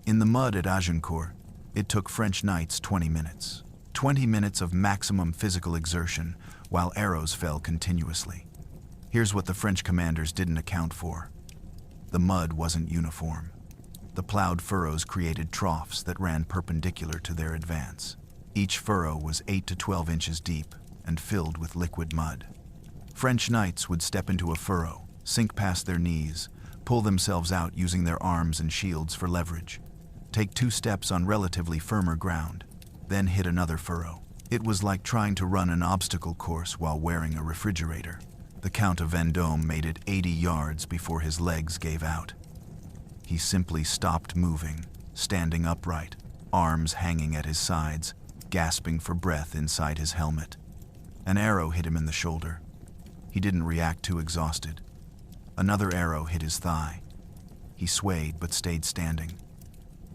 In the mud at Agincourt, it took French knights 20 minutes. 20 minutes of maximum physical exertion while arrows fell continuously. Here's what the French commanders didn't account for. The mud wasn't uniform. The plowed furrows created troughs that ran perpendicular to their advance. Each furrow was 8 to 12 inches deep and filled with liquid mud. French knights would step into a furrow, sink past their knees, pull themselves out using their arms and shields for leverage, take 2 steps on relatively firmer ground, then hit another furrow. It was like trying to run an obstacle course while wearing a refrigerator. The Count of Vendôme made it 80 yards before his legs gave out. He simply stopped moving, standing upright, arms hanging at his sides, gasping for breath inside his helmet. An arrow hit him in the shoulder. He didn't react too exhausted. Another arrow hit his thigh. He swayed but stayed standing.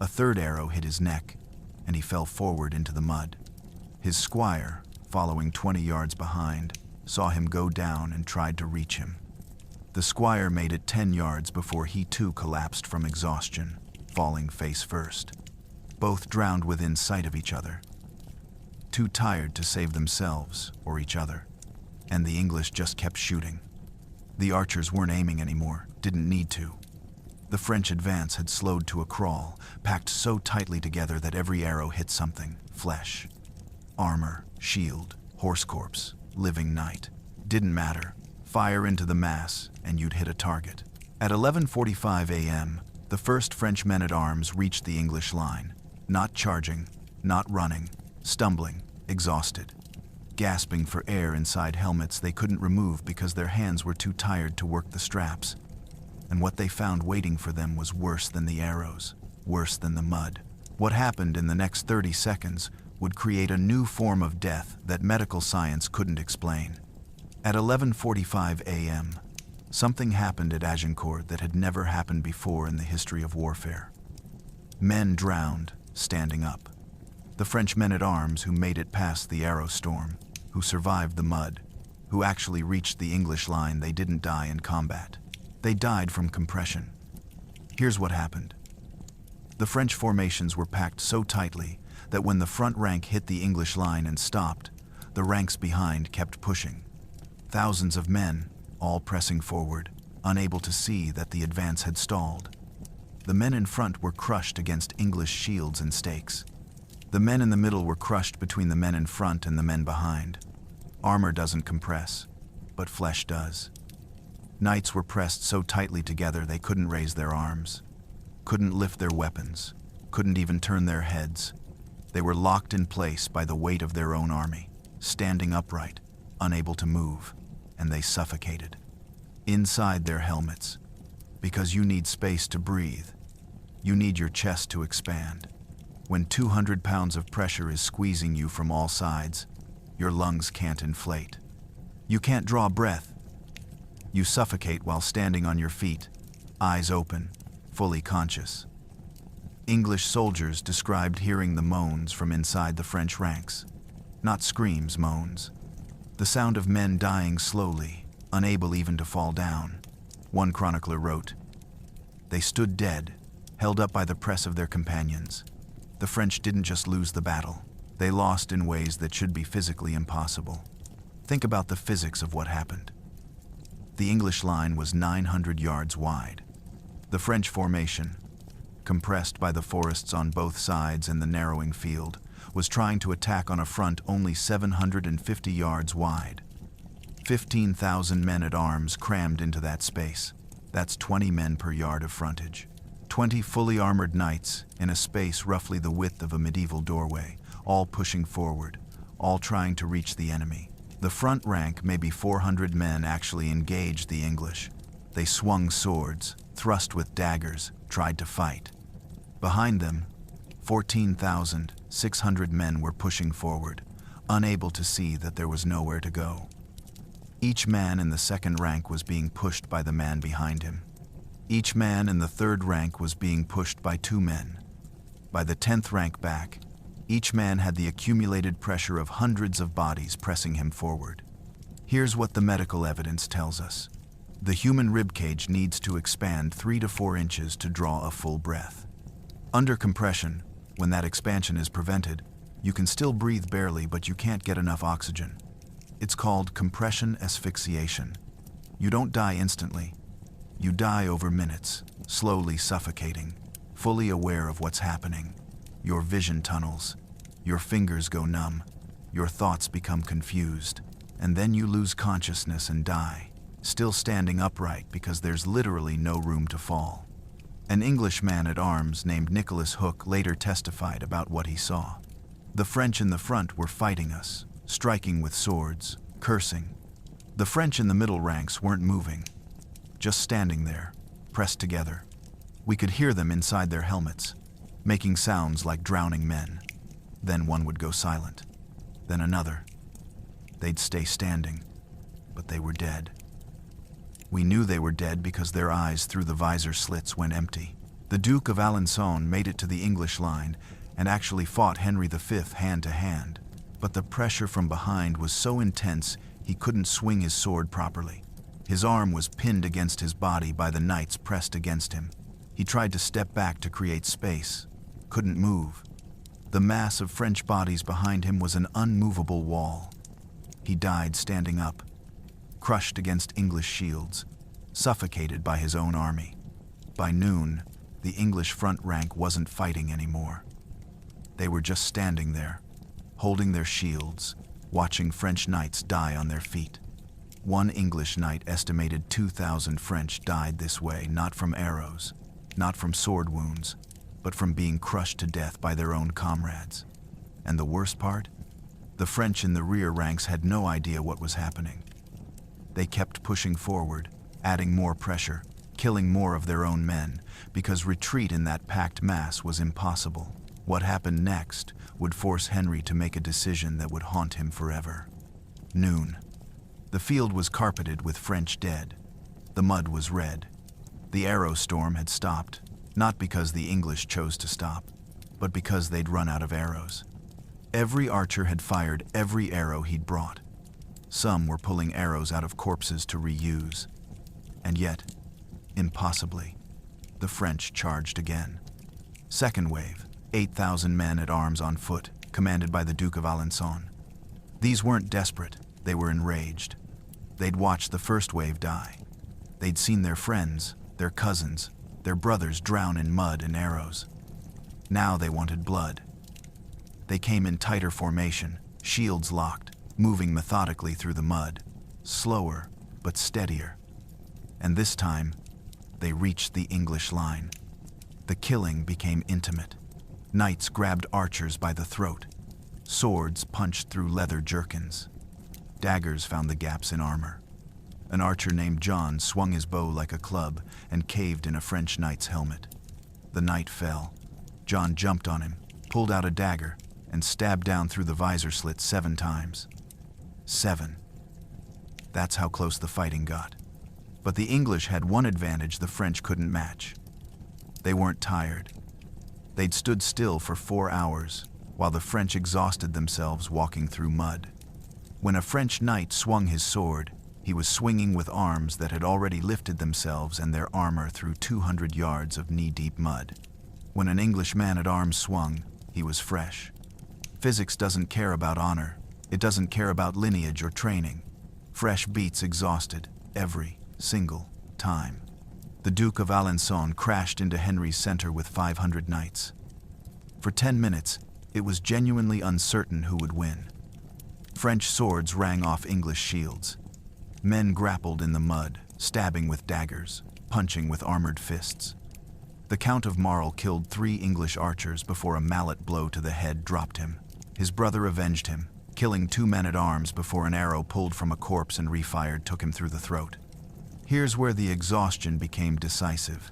A third arrow hit his neck, and he fell forward into the mud. His squire, following 20 yards behind, saw him go down and tried to reach him. The squire made it 10 yards before he too collapsed from exhaustion, falling face first. Both drowned within sight of each other, too tired to save themselves or each other. And the English just kept shooting. The archers weren't aiming anymore, didn't need to. The French advance had slowed to a crawl, packed so tightly together that every arrow hit something: flesh, armor, shield, horse corpse, living knight. Didn't matter. Fire into the mass, and you'd hit a target. At 11:45 a.m., the first French men-at-arms reached the English line, not charging, not running, stumbling, exhausted, gasping for air inside helmets they couldn't remove because their hands were too tired to work the straps. And what they found waiting for them was worse than the arrows, worse than the mud. What happened in the next 30 seconds would create a new form of death that medical science couldn't explain. At 11:45 a.m., something happened at Agincourt that had never happened before in the history of warfare. Men drowned, standing up. The French men-at-arms who made it past the arrow storm, who survived the mud, who actually reached the English line, they didn't die in combat. They died from compression. Here's what happened. The French formations were packed so tightly that when the front rank hit the English line and stopped, the ranks behind kept pushing. Thousands of men, all pressing forward, unable to see that the advance had stalled. The men in front were crushed against English shields and stakes. The men in the middle were crushed between the men in front and the men behind. Armor doesn't compress, but flesh does. Knights were pressed so tightly together they couldn't raise their arms, couldn't lift their weapons, couldn't even turn their heads. They were locked in place by the weight of their own army, standing upright, unable to move, and they suffocated. Inside their helmets, because you need space to breathe. You need your chest to expand. When 200 pounds of pressure is squeezing you from all sides, your lungs can't inflate. You can't draw breath. You suffocate while standing on your feet, eyes open, fully conscious. English soldiers described hearing the moans from inside the French ranks. Not screams, moans. The sound of men dying slowly, unable even to fall down. One chronicler wrote, "They stood dead, held up by the press of their companions. The French didn't just lose the battle. They lost in ways that should be physically impossible." Think about the physics of what happened. The English line was 900 yards wide. The French formation, compressed by the forests on both sides and the narrowing field, was trying to attack on a front only 750 yards wide. 15,000 men-at-arms crammed into that space. That's 20 men per yard of frontage. 20 fully armored knights in a space roughly the width of a medieval doorway, all pushing forward, all trying to reach the enemy. The front rank, maybe 400 men, actually engaged the English. They swung swords, thrust with daggers, tried to fight. Behind them, 14,600 men were pushing forward, unable to see that there was nowhere to go. Each man in the second rank was being pushed by the man behind him. Each man in the third rank was being pushed by 2 men. By the 10th rank back, each man had the accumulated pressure of hundreds of bodies pressing him forward. Here's what the medical evidence tells us. The human ribcage needs to expand 3 to 4 inches to draw a full breath. Under compression, when that expansion is prevented, you can still breathe barely, but you can't get enough oxygen. It's called compression asphyxiation. You don't die instantly. You die over minutes, slowly suffocating, fully aware of what's happening. Your vision tunnels, your fingers go numb, your thoughts become confused, and then you lose consciousness and die, still standing upright because there's literally no room to fall. An English man-at-arms named Nicholas Hook later testified about what he saw. The French in the front were fighting us, striking with swords, cursing. The French in the middle ranks weren't moving, just standing there, pressed together. We could hear them inside their helmets, making sounds like drowning men. Then one would go silent, then another. They'd stay standing, but they were dead. We knew they were dead because their eyes through the visor slits went empty. The Duke of Alençon made it to the English line and actually fought Henry V hand to hand, but the pressure from behind was so intense he couldn't swing his sword properly. His arm was pinned against his body by the knights pressed against him. He tried to step back to create space, couldn't move. The mass of French bodies behind him was an unmovable wall. He died standing up, crushed against English shields, suffocated by his own army. By noon, the English front rank wasn't fighting anymore. They were just standing there, holding their shields, watching French knights die on their feet. One English knight estimated 2,000 French died this way, not from arrows, not from sword wounds, but from being crushed to death by their own comrades. And the worst part? The French in the rear ranks had no idea what was happening. They kept pushing forward, adding more pressure, killing more of their own men, because retreat in that packed mass was impossible. What happened next would force Henry to make a decision that would haunt him forever. Noon. The field was carpeted with French dead. The mud was red. The arrow storm had stopped, not because the English chose to stop, but because they'd run out of arrows. Every archer had fired every arrow he'd brought. Some were pulling arrows out of corpses to reuse. And yet, impossibly, the French charged again. Second wave, 8,000 men at arms on foot, commanded by the Duke of Alençon. These weren't desperate, they were enraged. They'd watched the first wave die. They'd seen their friends, their cousins, their brothers drown in mud and arrows. Now they wanted blood. They came in tighter formation, shields locked, moving methodically through the mud, slower but steadier. And this time, they reached the English line. The killing became intimate. Knights grabbed archers by the throat. Swords punched through leather jerkins. Daggers found the gaps in armor. An archer named John swung his bow like a club and caved in a French knight's helmet. The knight fell. John jumped on him, pulled out a dagger, and stabbed down through the visor slit 7 times. 7. That's how close the fighting got. But the English had one advantage the French couldn't match. They weren't tired. They'd stood still for 4 hours, while the French exhausted themselves walking through mud. When a French knight swung his sword, he was swinging with arms that had already lifted themselves and their armor through 200 yards of knee-deep mud. When an English man-at-arms swung, he was fresh. Physics doesn't care about honor. It doesn't care about lineage or training. Fresh beats exhausted, every single time. The Duke of Alençon crashed into Henry's center with 500 knights. For 10 minutes, it was genuinely uncertain who would win. French swords rang off English shields. Men grappled in the mud, stabbing with daggers, punching with armored fists. The Count of Marle killed 3 English archers before a mallet blow to the head dropped him. His brother avenged him, killing 2 men-at-arms before an arrow pulled from a corpse and refired took him through the throat. Here's where the exhaustion became decisive.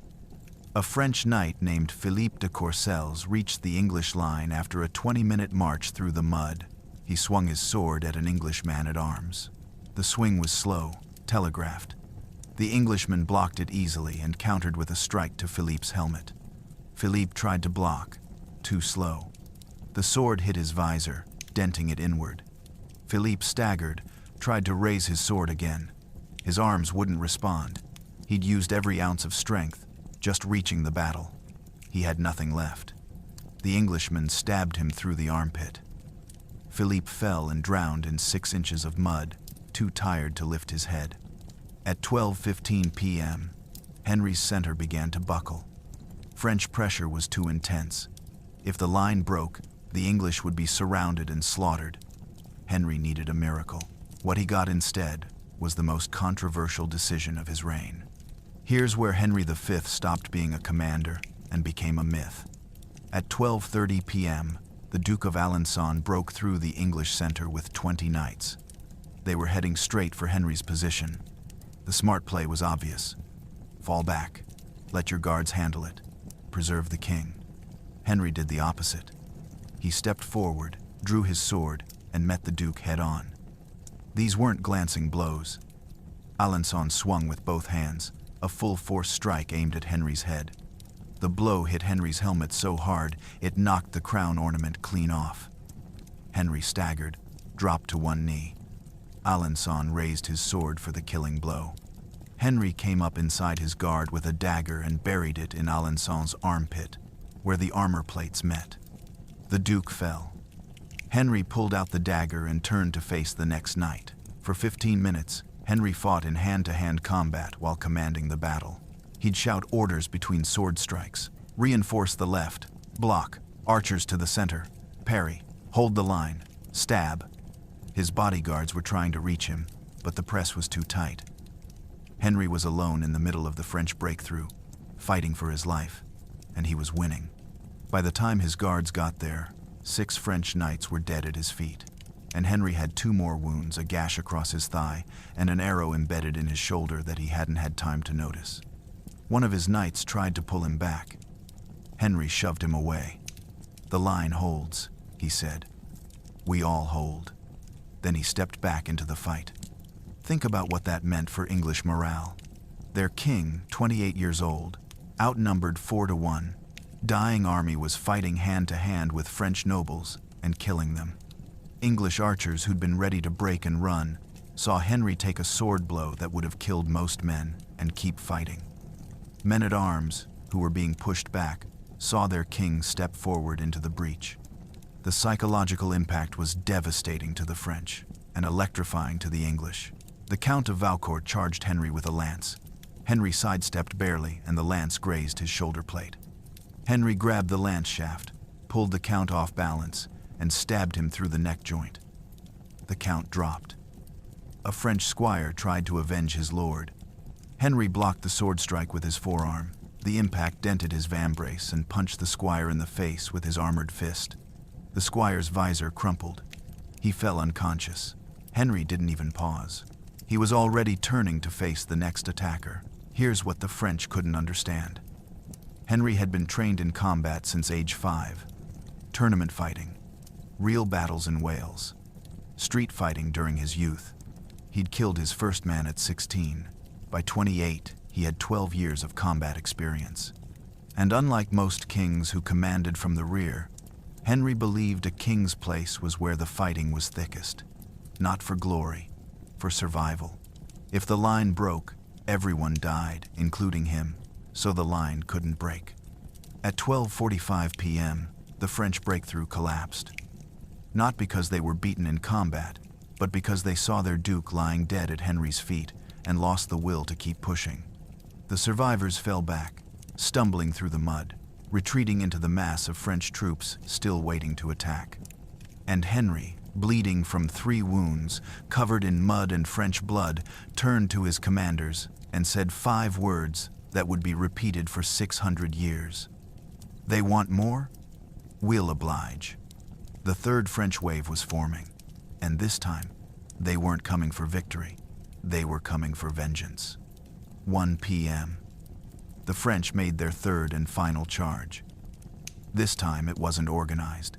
A French knight named Philippe de Courcelles reached the English line after a 20-minute march through the mud. He swung his sword at an English man-at-arms. The swing was slow, telegraphed. The Englishman blocked it easily and countered with a strike to Philippe's helmet. Philippe tried to block, too slow. The sword hit his visor, denting it inward. Philippe staggered, tried to raise his sword again. His arms wouldn't respond. He'd used every ounce of strength, just reaching the battle. He had nothing left. The Englishman stabbed him through the armpit. Philippe fell and drowned in 6 inches of mud, too tired to lift his head. At 12:15 p.m., Henry's center began to buckle. French pressure was too intense. If the line broke, the English would be surrounded and slaughtered. Henry needed a miracle. What he got instead was the most controversial decision of his reign. Here's where Henry V stopped being a commander and became a myth. At 12:30 p.m., the Duke of Alençon broke through the English center with 20 knights. They were heading straight for Henry's position. The smart play was obvious. Fall back. Let your guards handle it. Preserve the king. Henry did the opposite. He stepped forward, drew his sword, and met the Duke head-on. These weren't glancing blows. Alençon swung with both hands, a full-force strike aimed at Henry's head. The blow hit Henry's helmet so hard, it knocked the crown ornament clean off. Henry staggered, dropped to one knee. Alençon raised his sword for the killing blow. Henry came up inside his guard with a dagger and buried it in Alençon's armpit, where the armor plates met. The Duke fell. Henry pulled out the dagger and turned to face the next knight. For 15 minutes, Henry fought in hand-to-hand combat while commanding the battle. He'd shout orders between sword strikes. Reinforce the left. Block. Archers to the center. Parry. Hold the line. Stab. His bodyguards were trying to reach him, but the press was too tight. Henry was alone in the middle of the French breakthrough, fighting for his life, and he was winning. By the time his guards got there, 6 French knights were dead at his feet, and Henry had 2 more wounds, a gash across his thigh and an arrow embedded in his shoulder that he hadn't had time to notice. One of his knights tried to pull him back. Henry shoved him away. "The line holds," he said. "We all hold." Then he stepped back into the fight. Think about what that meant for English morale. Their king, 28 years old, outnumbered 4-1, dying army was fighting hand-to-hand with French nobles and killing them. English archers who'd been ready to break and run saw Henry take a sword blow that would have killed most men and keep fighting. Men-at-arms, who were being pushed back, saw their king step forward into the breach. The psychological impact was devastating to the French and electrifying to the English. The Count of Valcourt charged Henry with a lance. Henry sidestepped barely, and the lance grazed his shoulder plate. Henry grabbed the lance shaft, pulled the Count off balance, and stabbed him through the neck joint. The Count dropped. A French squire tried to avenge his lord. Henry blocked the sword strike with his forearm. The impact dented his vambrace and punched the squire in the face with his armored fist. The squire's visor crumpled. He fell unconscious. Henry didn't even pause. He was already turning to face the next attacker. Here's what the French couldn't understand. Henry had been trained in combat since age 5. Tournament fighting. Real battles in Wales. Street fighting during his youth. He'd killed his first man at 16. By 28, he had 12 years of combat experience. And unlike most kings who commanded from the rear, Henry believed a king's place was where the fighting was thickest. Not for glory, for survival. If the line broke, everyone died, including him, so the line couldn't break. At 12:45 p.m., the French breakthrough collapsed. Not because they were beaten in combat, but because they saw their duke lying dead at Henry's feet and lost the will to keep pushing. The survivors fell back, stumbling through the mud, retreating into the mass of French troops still waiting to attack. And Henry, bleeding from 3 wounds, covered in mud and French blood, turned to his commanders and said 5 words that would be repeated for 600 years. "They want more? We'll oblige." The 3rd French wave was forming, and this time, they weren't coming for victory. They were coming for vengeance. 1 p.m. The French made their 3rd and final charge. This time it wasn't organized.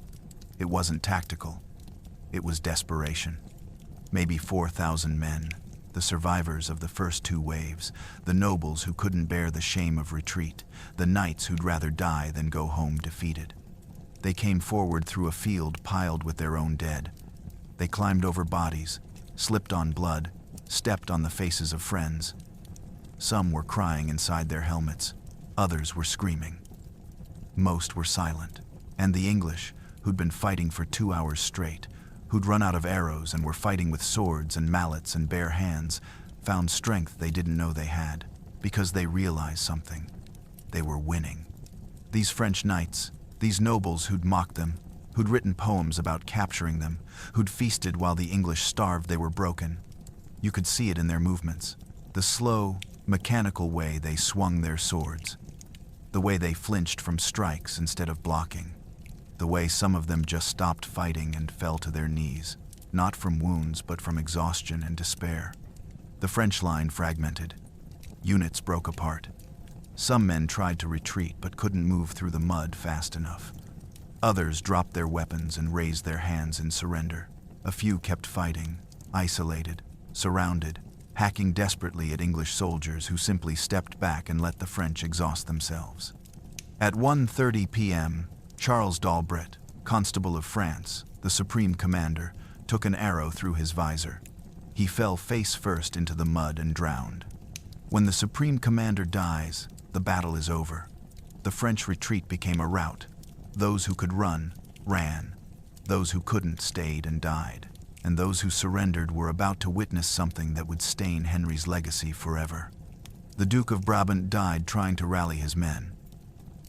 It wasn't tactical. It was desperation. Maybe 4,000 men, the survivors of the first 2 waves, the nobles who couldn't bear the shame of retreat, the knights who'd rather die than go home defeated. They came forward through a field piled with their own dead. They climbed over bodies, slipped on blood, stepped on the faces of friends. Some were crying inside their helmets, others were screaming. Most were silent, and the English, who'd been fighting for 2 hours straight, who'd run out of arrows and were fighting with swords and mallets and bare hands, found strength they didn't know they had, because they realized something. They were winning. These French knights, these nobles who'd mocked them, who'd written poems about capturing them, who'd feasted while the English starved they were broken. You could see it in their movements, the slow, mechanical way they swung their swords, the way they flinched from strikes instead of blocking, the way some of them just stopped fighting and fell to their knees, not from wounds but from exhaustion and despair. The French line fragmented. Units broke apart. Some men tried to retreat but couldn't move through the mud fast enough. Others dropped their weapons and raised their hands in surrender. A few kept fighting, isolated, surrounded, hacking desperately at English soldiers who simply stepped back and let the French exhaust themselves. At 1:30 p.m., Charles d'Albret, Constable of France, the supreme commander, took an arrow through his visor. He fell face first into the mud and drowned. When the supreme commander dies, the battle is over. The French retreat became a rout. Those who could run, ran. Those who couldn't stayed and died. And those who surrendered were about to witness something that would stain Henry's legacy forever. The Duke of Brabant died trying to rally his men.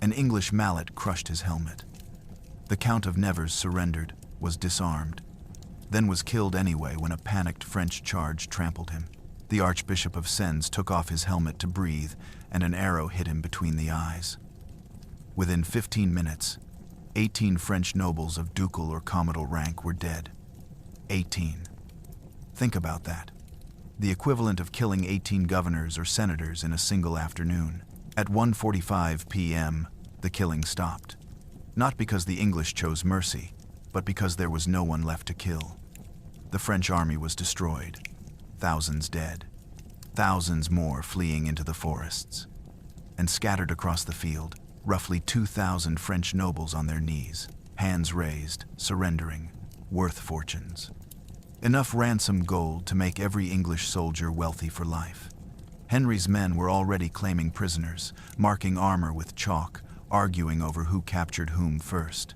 An English mallet crushed his helmet. The Count of Nevers surrendered, was disarmed, then was killed anyway when a panicked French charge trampled him. The Archbishop of Sens took off his helmet to breathe, and an arrow hit him between the eyes. Within 15 minutes, 18 French nobles of ducal or comital rank were dead. 18. Think about that. The equivalent of killing 18 governors or senators in a single afternoon. At 1:45 p.m., the killing stopped. Not because the English chose mercy, but because there was no one left to kill. The French army was destroyed. Thousands dead. Thousands more fleeing into the forests. And scattered across the field, roughly 2,000 French nobles on their knees, hands raised, surrendering, worth fortunes. Enough ransom gold to make every English soldier wealthy for life. Henry's men were already claiming prisoners, marking armor with chalk, arguing over who captured whom first.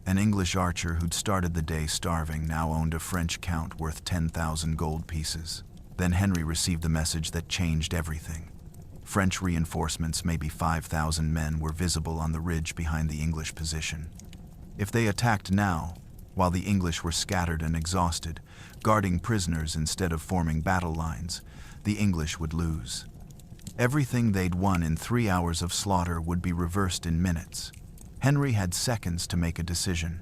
An English archer who'd started the day starving now owned a French count worth 10,000 gold pieces. Then Henry received the message that changed everything. French reinforcements, maybe 5,000 men, were visible on the ridge behind the English position. If they attacked now, while the English were scattered and exhausted, guarding prisoners instead of forming battle lines, the English would lose. Everything they'd won in 3 hours of slaughter would be reversed in minutes. Henry had seconds to make a decision,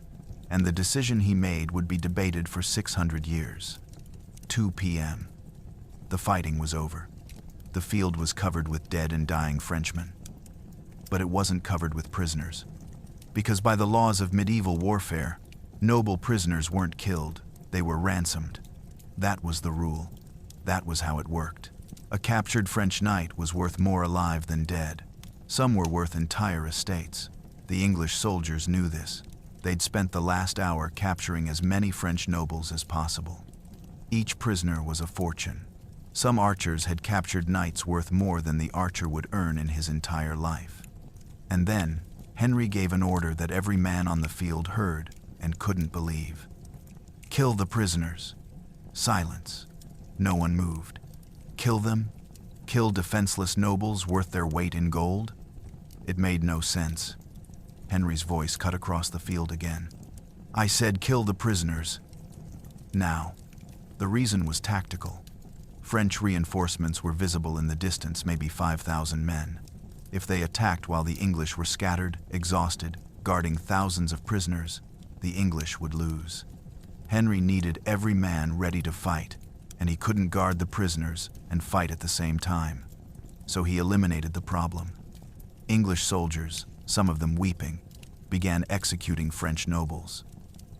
and the decision he made would be debated for 600 years. 2 p.m. The fighting was over. The field was covered with dead and dying Frenchmen. But it wasn't covered with prisoners. Because by the laws of medieval warfare, noble prisoners weren't killed, they were ransomed. That was the rule. That was how it worked. A captured French knight was worth more alive than dead. Some were worth entire estates. The English soldiers knew this. They'd spent the last hour capturing as many French nobles as possible. Each prisoner was a fortune. Some archers had captured knights worth more than the archer would earn in his entire life. And then, Henry gave an order that every man on the field heard and couldn't believe. Kill the prisoners. Silence. No one moved. Kill them? Kill defenseless nobles worth their weight in gold? It made no sense. Henry's voice cut across the field again. I said kill the prisoners. Now. The reason was tactical. French reinforcements were visible in the distance, maybe 5,000 men. If they attacked while the English were scattered, exhausted, guarding thousands of prisoners, the English would lose. Henry needed every man ready to fight, and he couldn't guard the prisoners and fight at the same time. So he eliminated the problem. English soldiers, some of them weeping, began executing French nobles.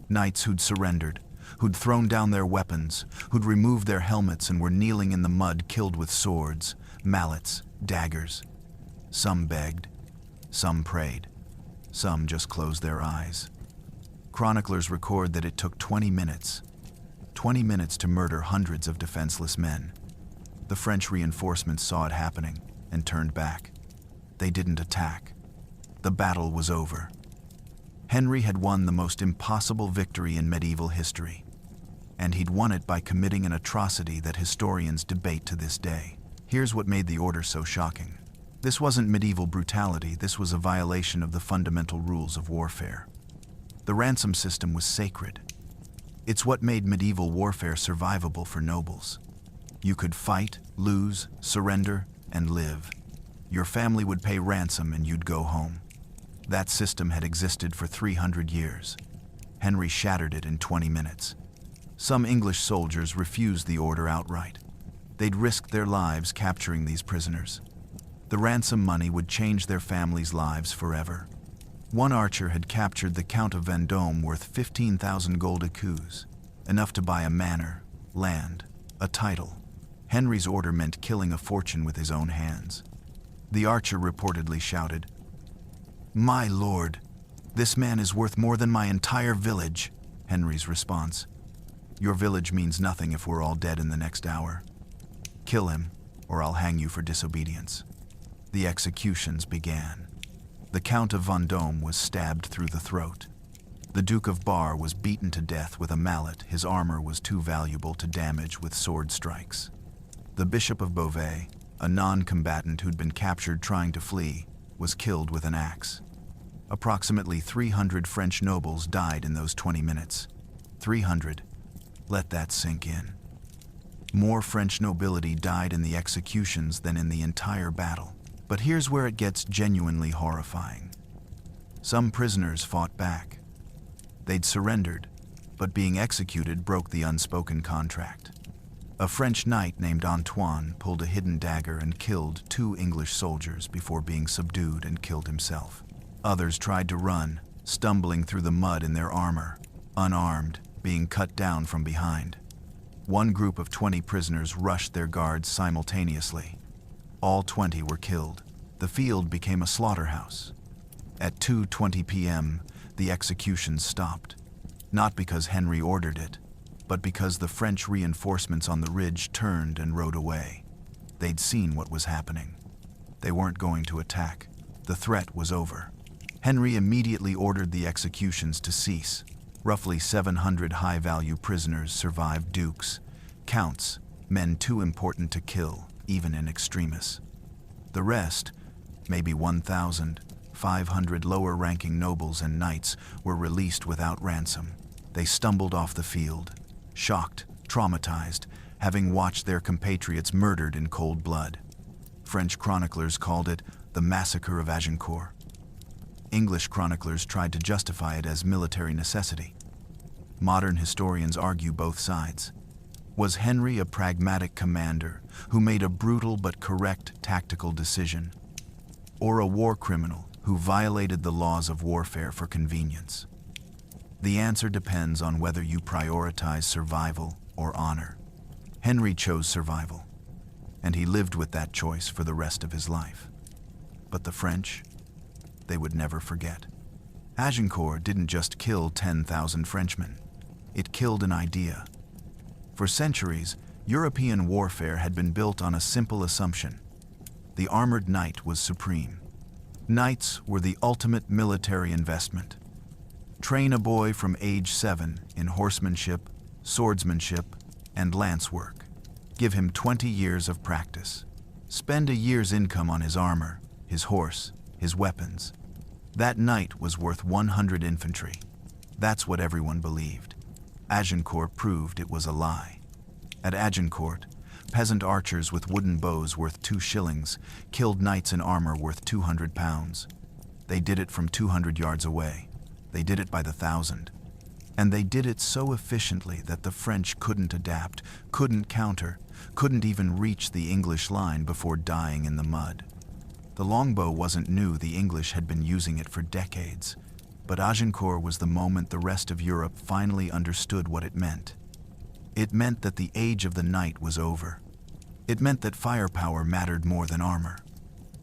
Knights who'd surrendered, who'd thrown down their weapons, who'd removed their helmets and were kneeling in the mud killed with swords, mallets, daggers. Some begged, some prayed, some just closed their eyes. Chroniclers record that it took 20 minutes. 20 minutes to murder hundreds of defenseless men. The French reinforcements saw it happening and turned back. They didn't attack. The battle was over. Henry had won the most impossible victory in medieval history, and he'd won it by committing an atrocity that historians debate to this day. Here's what made the order so shocking. This wasn't medieval brutality, this was a violation of the fundamental rules of warfare. The ransom system was sacred. It's what made medieval warfare survivable for nobles. You could fight, lose, surrender, and live. Your family would pay ransom and you'd go home. That system had existed for 300 years. Henry shattered it in 20 minutes. Some English soldiers refused the order outright. They'd risked their lives capturing these prisoners. The ransom money would change their families' lives forever. One archer had captured the Count of Vendôme worth 15,000 gold écus, enough to buy a manor, land, a title. Henry's order meant killing a fortune with his own hands. The archer reportedly shouted, "My lord, this man is worth more than my entire village." Henry's response, "Your village means nothing if we're all dead in the next hour. Kill him, or I'll hang you for disobedience." The executions began. The Count of Vendôme was stabbed through the throat. The Duke of Bar was beaten to death with a mallet. His armor was too valuable to damage with sword strikes. The Bishop of Beauvais, a non-combatant who'd been captured trying to flee, was killed with an axe. Approximately 300 French nobles died in those 20 minutes. 300. Let that sink in. More French nobility died in the executions than in the entire battle. But here's where it gets genuinely horrifying. Some prisoners fought back. They'd surrendered, but being executed broke the unspoken contract. A French knight named Antoine pulled a hidden dagger and killed 2 English soldiers before being subdued and killed himself. Others tried to run, stumbling through the mud in their armor, unarmed, being cut down from behind. One group of 20 prisoners rushed their guards simultaneously. All 20 were killed. The field became a slaughterhouse. At 2:20 p.m., the executions stopped. Not because Henry ordered it, but because the French reinforcements on the ridge turned and rode away. They'd seen what was happening. They weren't going to attack. The threat was over. Henry immediately ordered the executions to cease. Roughly 700 high-value prisoners survived dukes, counts, men too important to kill, even in extremis. The rest, maybe 1,500 lower-ranking nobles and knights, were released without ransom. They stumbled off the field, shocked, traumatized, having watched their compatriots murdered in cold blood. French chroniclers called it the massacre of Agincourt. English chroniclers tried to justify it as military necessity. Modern historians argue both sides. Was Henry a pragmatic commander who made a brutal but correct tactical decision, or a war criminal who violated the laws of warfare for convenience? The answer depends on whether you prioritize survival or honor. Henry chose survival, and he lived with that choice for the rest of his life. But the French, they would never forget. Agincourt didn't just kill 10,000 Frenchmen. It killed an idea. For centuries, European warfare had been built on a simple assumption. The armored knight was supreme. Knights were the ultimate military investment. Train a boy from age 7 in horsemanship, swordsmanship, and lance work. Give him 20 years of practice. Spend a year's income on his armor, his horse, his weapons. That knight was worth 100 infantry. That's what everyone believed. Agincourt proved it was a lie. At Agincourt, peasant archers with wooden bows worth 2 shillings killed knights in armor worth 200 pounds. They did it from 200 yards away. They did it by the thousand. And they did it so efficiently that the French couldn't adapt, couldn't counter, couldn't even reach the English line before dying in the mud. The longbow wasn't new, the English had been using it for decades. But Agincourt was the moment the rest of Europe finally understood what it meant. It meant that the age of the knight was over. It meant that firepower mattered more than armor.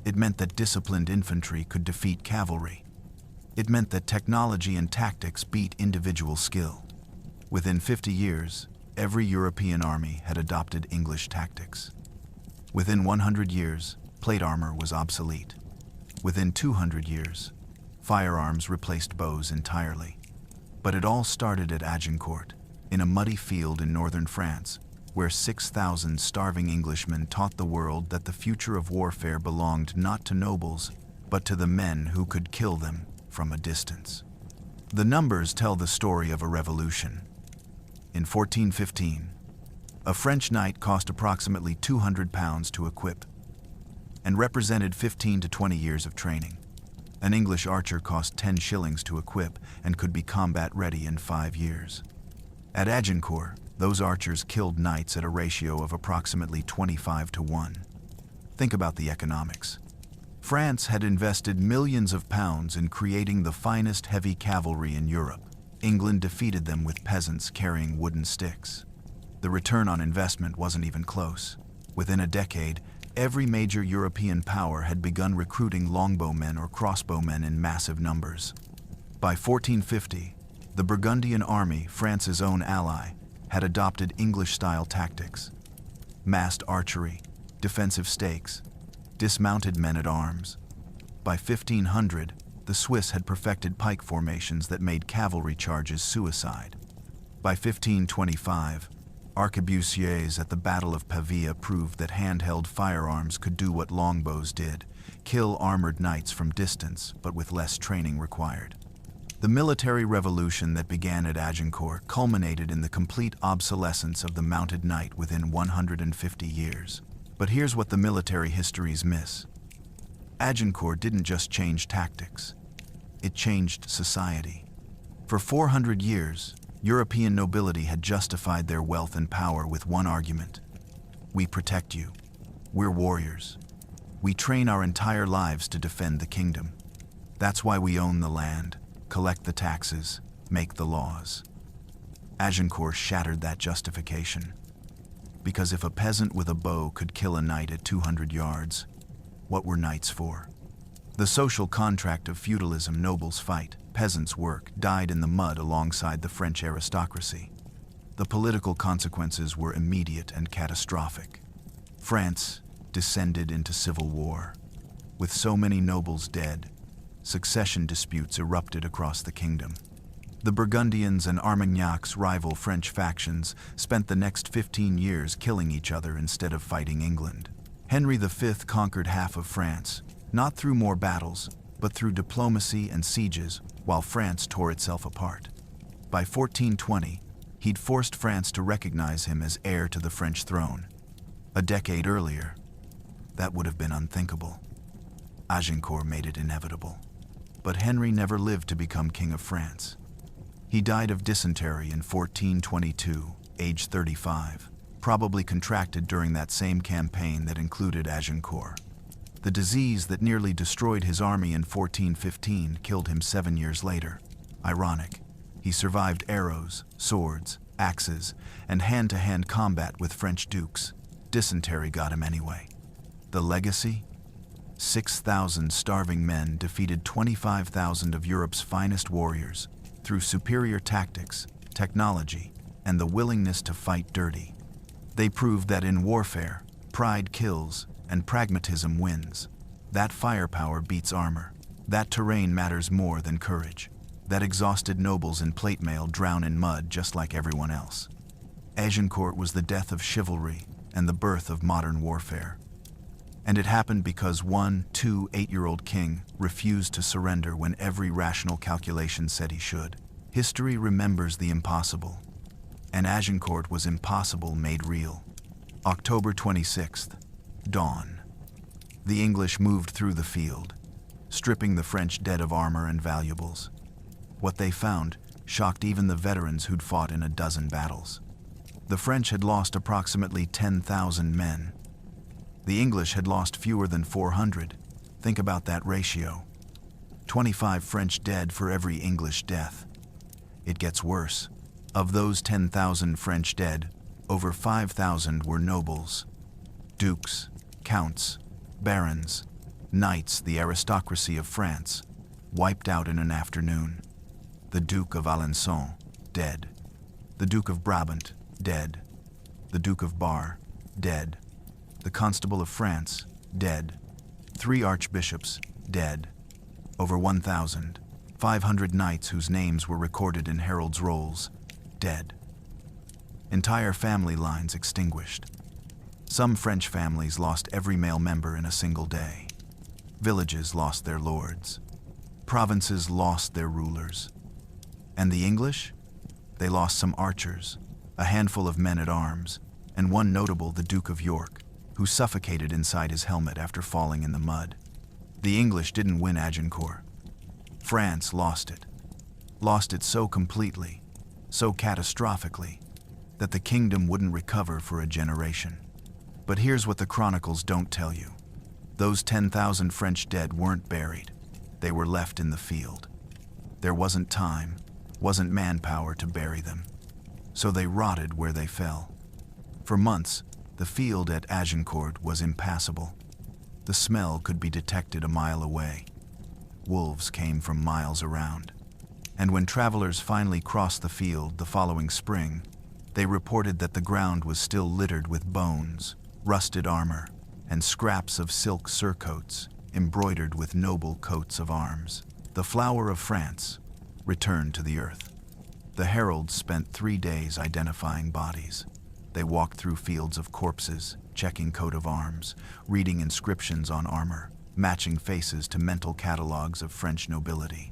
It meant that disciplined infantry could defeat cavalry. It meant that technology and tactics beat individual skill. Within 50 years, every European army had adopted English tactics. Within 100 years, plate armor was obsolete. Within 200 years, firearms replaced bows entirely. But it all started at Agincourt, in a muddy field in northern France, where 6,000 starving Englishmen taught the world that the future of warfare belonged not to nobles, but to the men who could kill them from a distance. The numbers tell the story of a revolution. In 1415, a French knight cost approximately £200 to equip and represented 15 to 20 years of training. An English archer cost 10 shillings to equip and could be combat ready in 5 years. At Agincourt, those archers killed knights at a ratio of approximately 25 to 1. Think about the economics. France had invested millions of pounds in creating the finest heavy cavalry in Europe. England defeated them with peasants carrying wooden sticks. The return on investment wasn't even close. Within a decade, every major European power had begun recruiting longbowmen or crossbowmen in massive numbers. By 1450, the Burgundian army, France's own ally, had adopted English-style tactics: massed archery, defensive stakes, dismounted men-at-arms. By 1500, the Swiss had perfected pike formations that made cavalry charges suicide. By 1525, arquebusiers at the Battle of Pavia proved that handheld firearms could do what longbows did: kill armored knights from distance, but with less training required. The military revolution that began at Agincourt culminated in the complete obsolescence of the mounted knight within 150 years. But here's what the military histories miss. Agincourt didn't just change tactics. It changed society. For 400 years, European nobility had justified their wealth and power with one argument: we protect you. We're warriors. We train our entire lives to defend the kingdom. That's why we own the land, collect the taxes, make the laws. Agincourt shattered that justification. Because if a peasant with a bow could kill a knight at 200 yards, what were knights for? The social contract of feudalism: nobles fight, peasants work, died in the mud alongside the French aristocracy. The political consequences were immediate and catastrophic. France descended into civil war. With so many nobles dead, succession disputes erupted across the kingdom. The Burgundians and Armagnacs, rival French factions, spent the next 15 years killing each other instead of fighting England. Henry V conquered half of France, not through more battles, but through diplomacy and sieges, while France tore itself apart. By 1420, he'd forced France to recognize him as heir to the French throne. A decade earlier, that would have been unthinkable. Agincourt made it inevitable. But Henry never lived to become King of France. He died of dysentery in 1422, aged 35, probably contracted during that same campaign that included Agincourt. The disease that nearly destroyed his army in 1415 killed him 7 years later. Ironic, he survived arrows, swords, axes, and hand-to-hand combat with French dukes. Dysentery got him anyway. The legacy? 6,000 starving men defeated 25,000 of Europe's finest warriors through superior tactics, technology, and the willingness to fight dirty. They proved that in warfare, pride kills and pragmatism wins. That firepower beats armor. That terrain matters more than courage. That exhausted nobles in plate mail drown in mud just like everyone else. Agincourt was the death of chivalry and the birth of modern warfare. And it happened because one 8-year-old king refused to surrender when every rational calculation said he should. History remembers the impossible, and Agincourt was impossible made real. October 26th, dawn. The English moved through the field, stripping the French dead of armor and valuables. What they found shocked even the veterans who'd fought in a dozen battles. The French had lost approximately 10,000 men. The English had lost fewer than 400. Think about that ratio. 25 French dead for every English death. It gets worse. Of those 10,000 French dead, over 5,000 were nobles. Dukes, counts, barons, knights, the aristocracy of France, wiped out in an afternoon. The Duke of Alençon, dead. The Duke of Brabant, dead. The Duke of Bar, dead. The Constable of France, dead. 3 archbishops, dead. Over 1,500 knights whose names were recorded in heralds' rolls, dead. Entire family lines extinguished. Some French families lost every male member in a single day. Villages lost their lords. Provinces lost their rulers. And the English? They lost some archers, a handful of men-at-arms, and one notable, the Duke of York, who suffocated inside his helmet after falling in the mud. The English didn't win Agincourt. France lost it. Lost it so completely, so catastrophically, that the kingdom wouldn't recover for a generation. But here's what the chronicles don't tell you. Those 10,000 French dead weren't buried. They were left in the field. There wasn't time, wasn't manpower to bury them. So they rotted where they fell. For months, the field at Agincourt was impassable. The smell could be detected a mile away. Wolves came from miles around. And when travelers finally crossed the field the following spring, they reported that the ground was still littered with bones, rusted armor, and scraps of silk surcoats embroidered with noble coats of arms. The flower of France returned to the earth. The heralds spent 3 days identifying bodies. They walked through fields of corpses, checking coat of arms, reading inscriptions on armor, matching faces to mental catalogues of French nobility.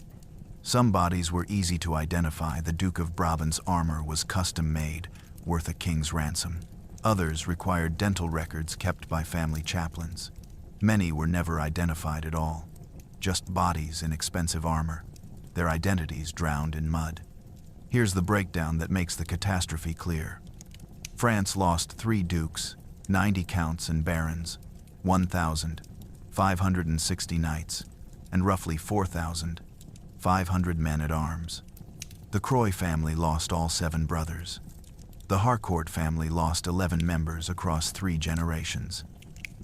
Some bodies were easy to identify. The Duke of Brabant's armor was custom-made, worth a king's ransom. Others required dental records kept by family chaplains. Many were never identified at all, just bodies in expensive armor, their identities drowned in mud. Here's the breakdown that makes the catastrophe clear. France lost 3 dukes, 90 counts and barons, 1,560 knights, and roughly 4,500 men-at-arms. The Croy family lost all 7 brothers. The Harcourt family lost 11 members across 3 generations.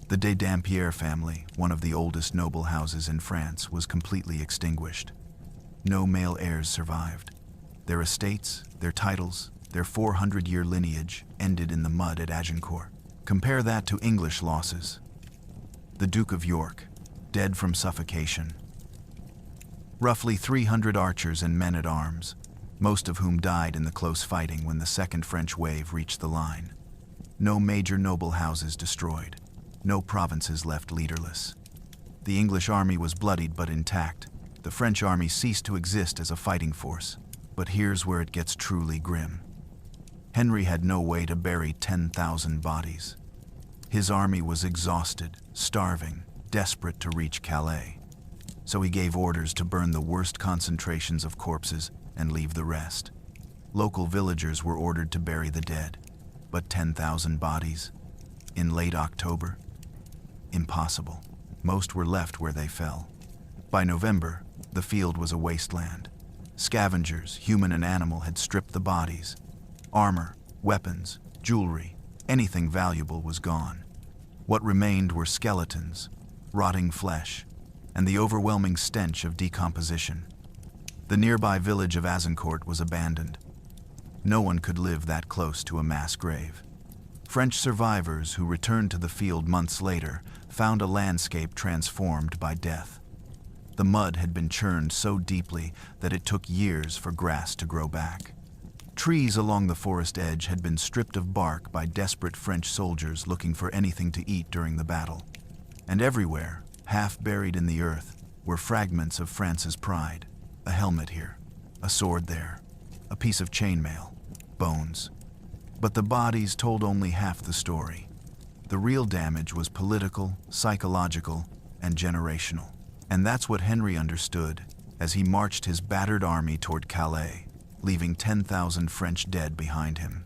The de Dampierre family, one of the oldest noble houses in France, was completely extinguished. No male heirs survived. Their estates, their titles, their 400-year lineage ended in the mud at Agincourt. Compare that to English losses. The Duke of York, dead from suffocation. Roughly 300 archers and men-at-arms, most of whom died in the close fighting when the second French wave reached the line. No major noble houses destroyed. No provinces left leaderless. The English army was bloodied but intact. The French army ceased to exist as a fighting force. But here's where it gets truly grim. Henry had no way to bury 10,000 bodies. His army was exhausted, starving, desperate to reach Calais. So he gave orders to burn the worst concentrations of corpses and leave the rest. Local villagers were ordered to bury the dead. But 10,000 bodies? In late October? Impossible. Most were left where they fell. By November, the field was a wasteland. Scavengers, human and animal, had stripped the bodies. Armor, weapons, jewelry, anything valuable was gone. What remained were skeletons, rotting flesh, and the overwhelming stench of decomposition. The nearby village of Agincourt was abandoned. No one could live that close to a mass grave. French survivors who returned to the field months later found a landscape transformed by death. The mud had been churned so deeply that it took years for grass to grow back. Trees along the forest edge had been stripped of bark by desperate French soldiers looking for anything to eat during the battle. And everywhere, half buried in the earth, were fragments of France's pride. A helmet here, a sword there, a piece of chainmail, bones. But the bodies told only half the story. The real damage was political, psychological, and generational. And that's what Henry understood as he marched his battered army toward Calais, leaving 10,000 French dead behind him.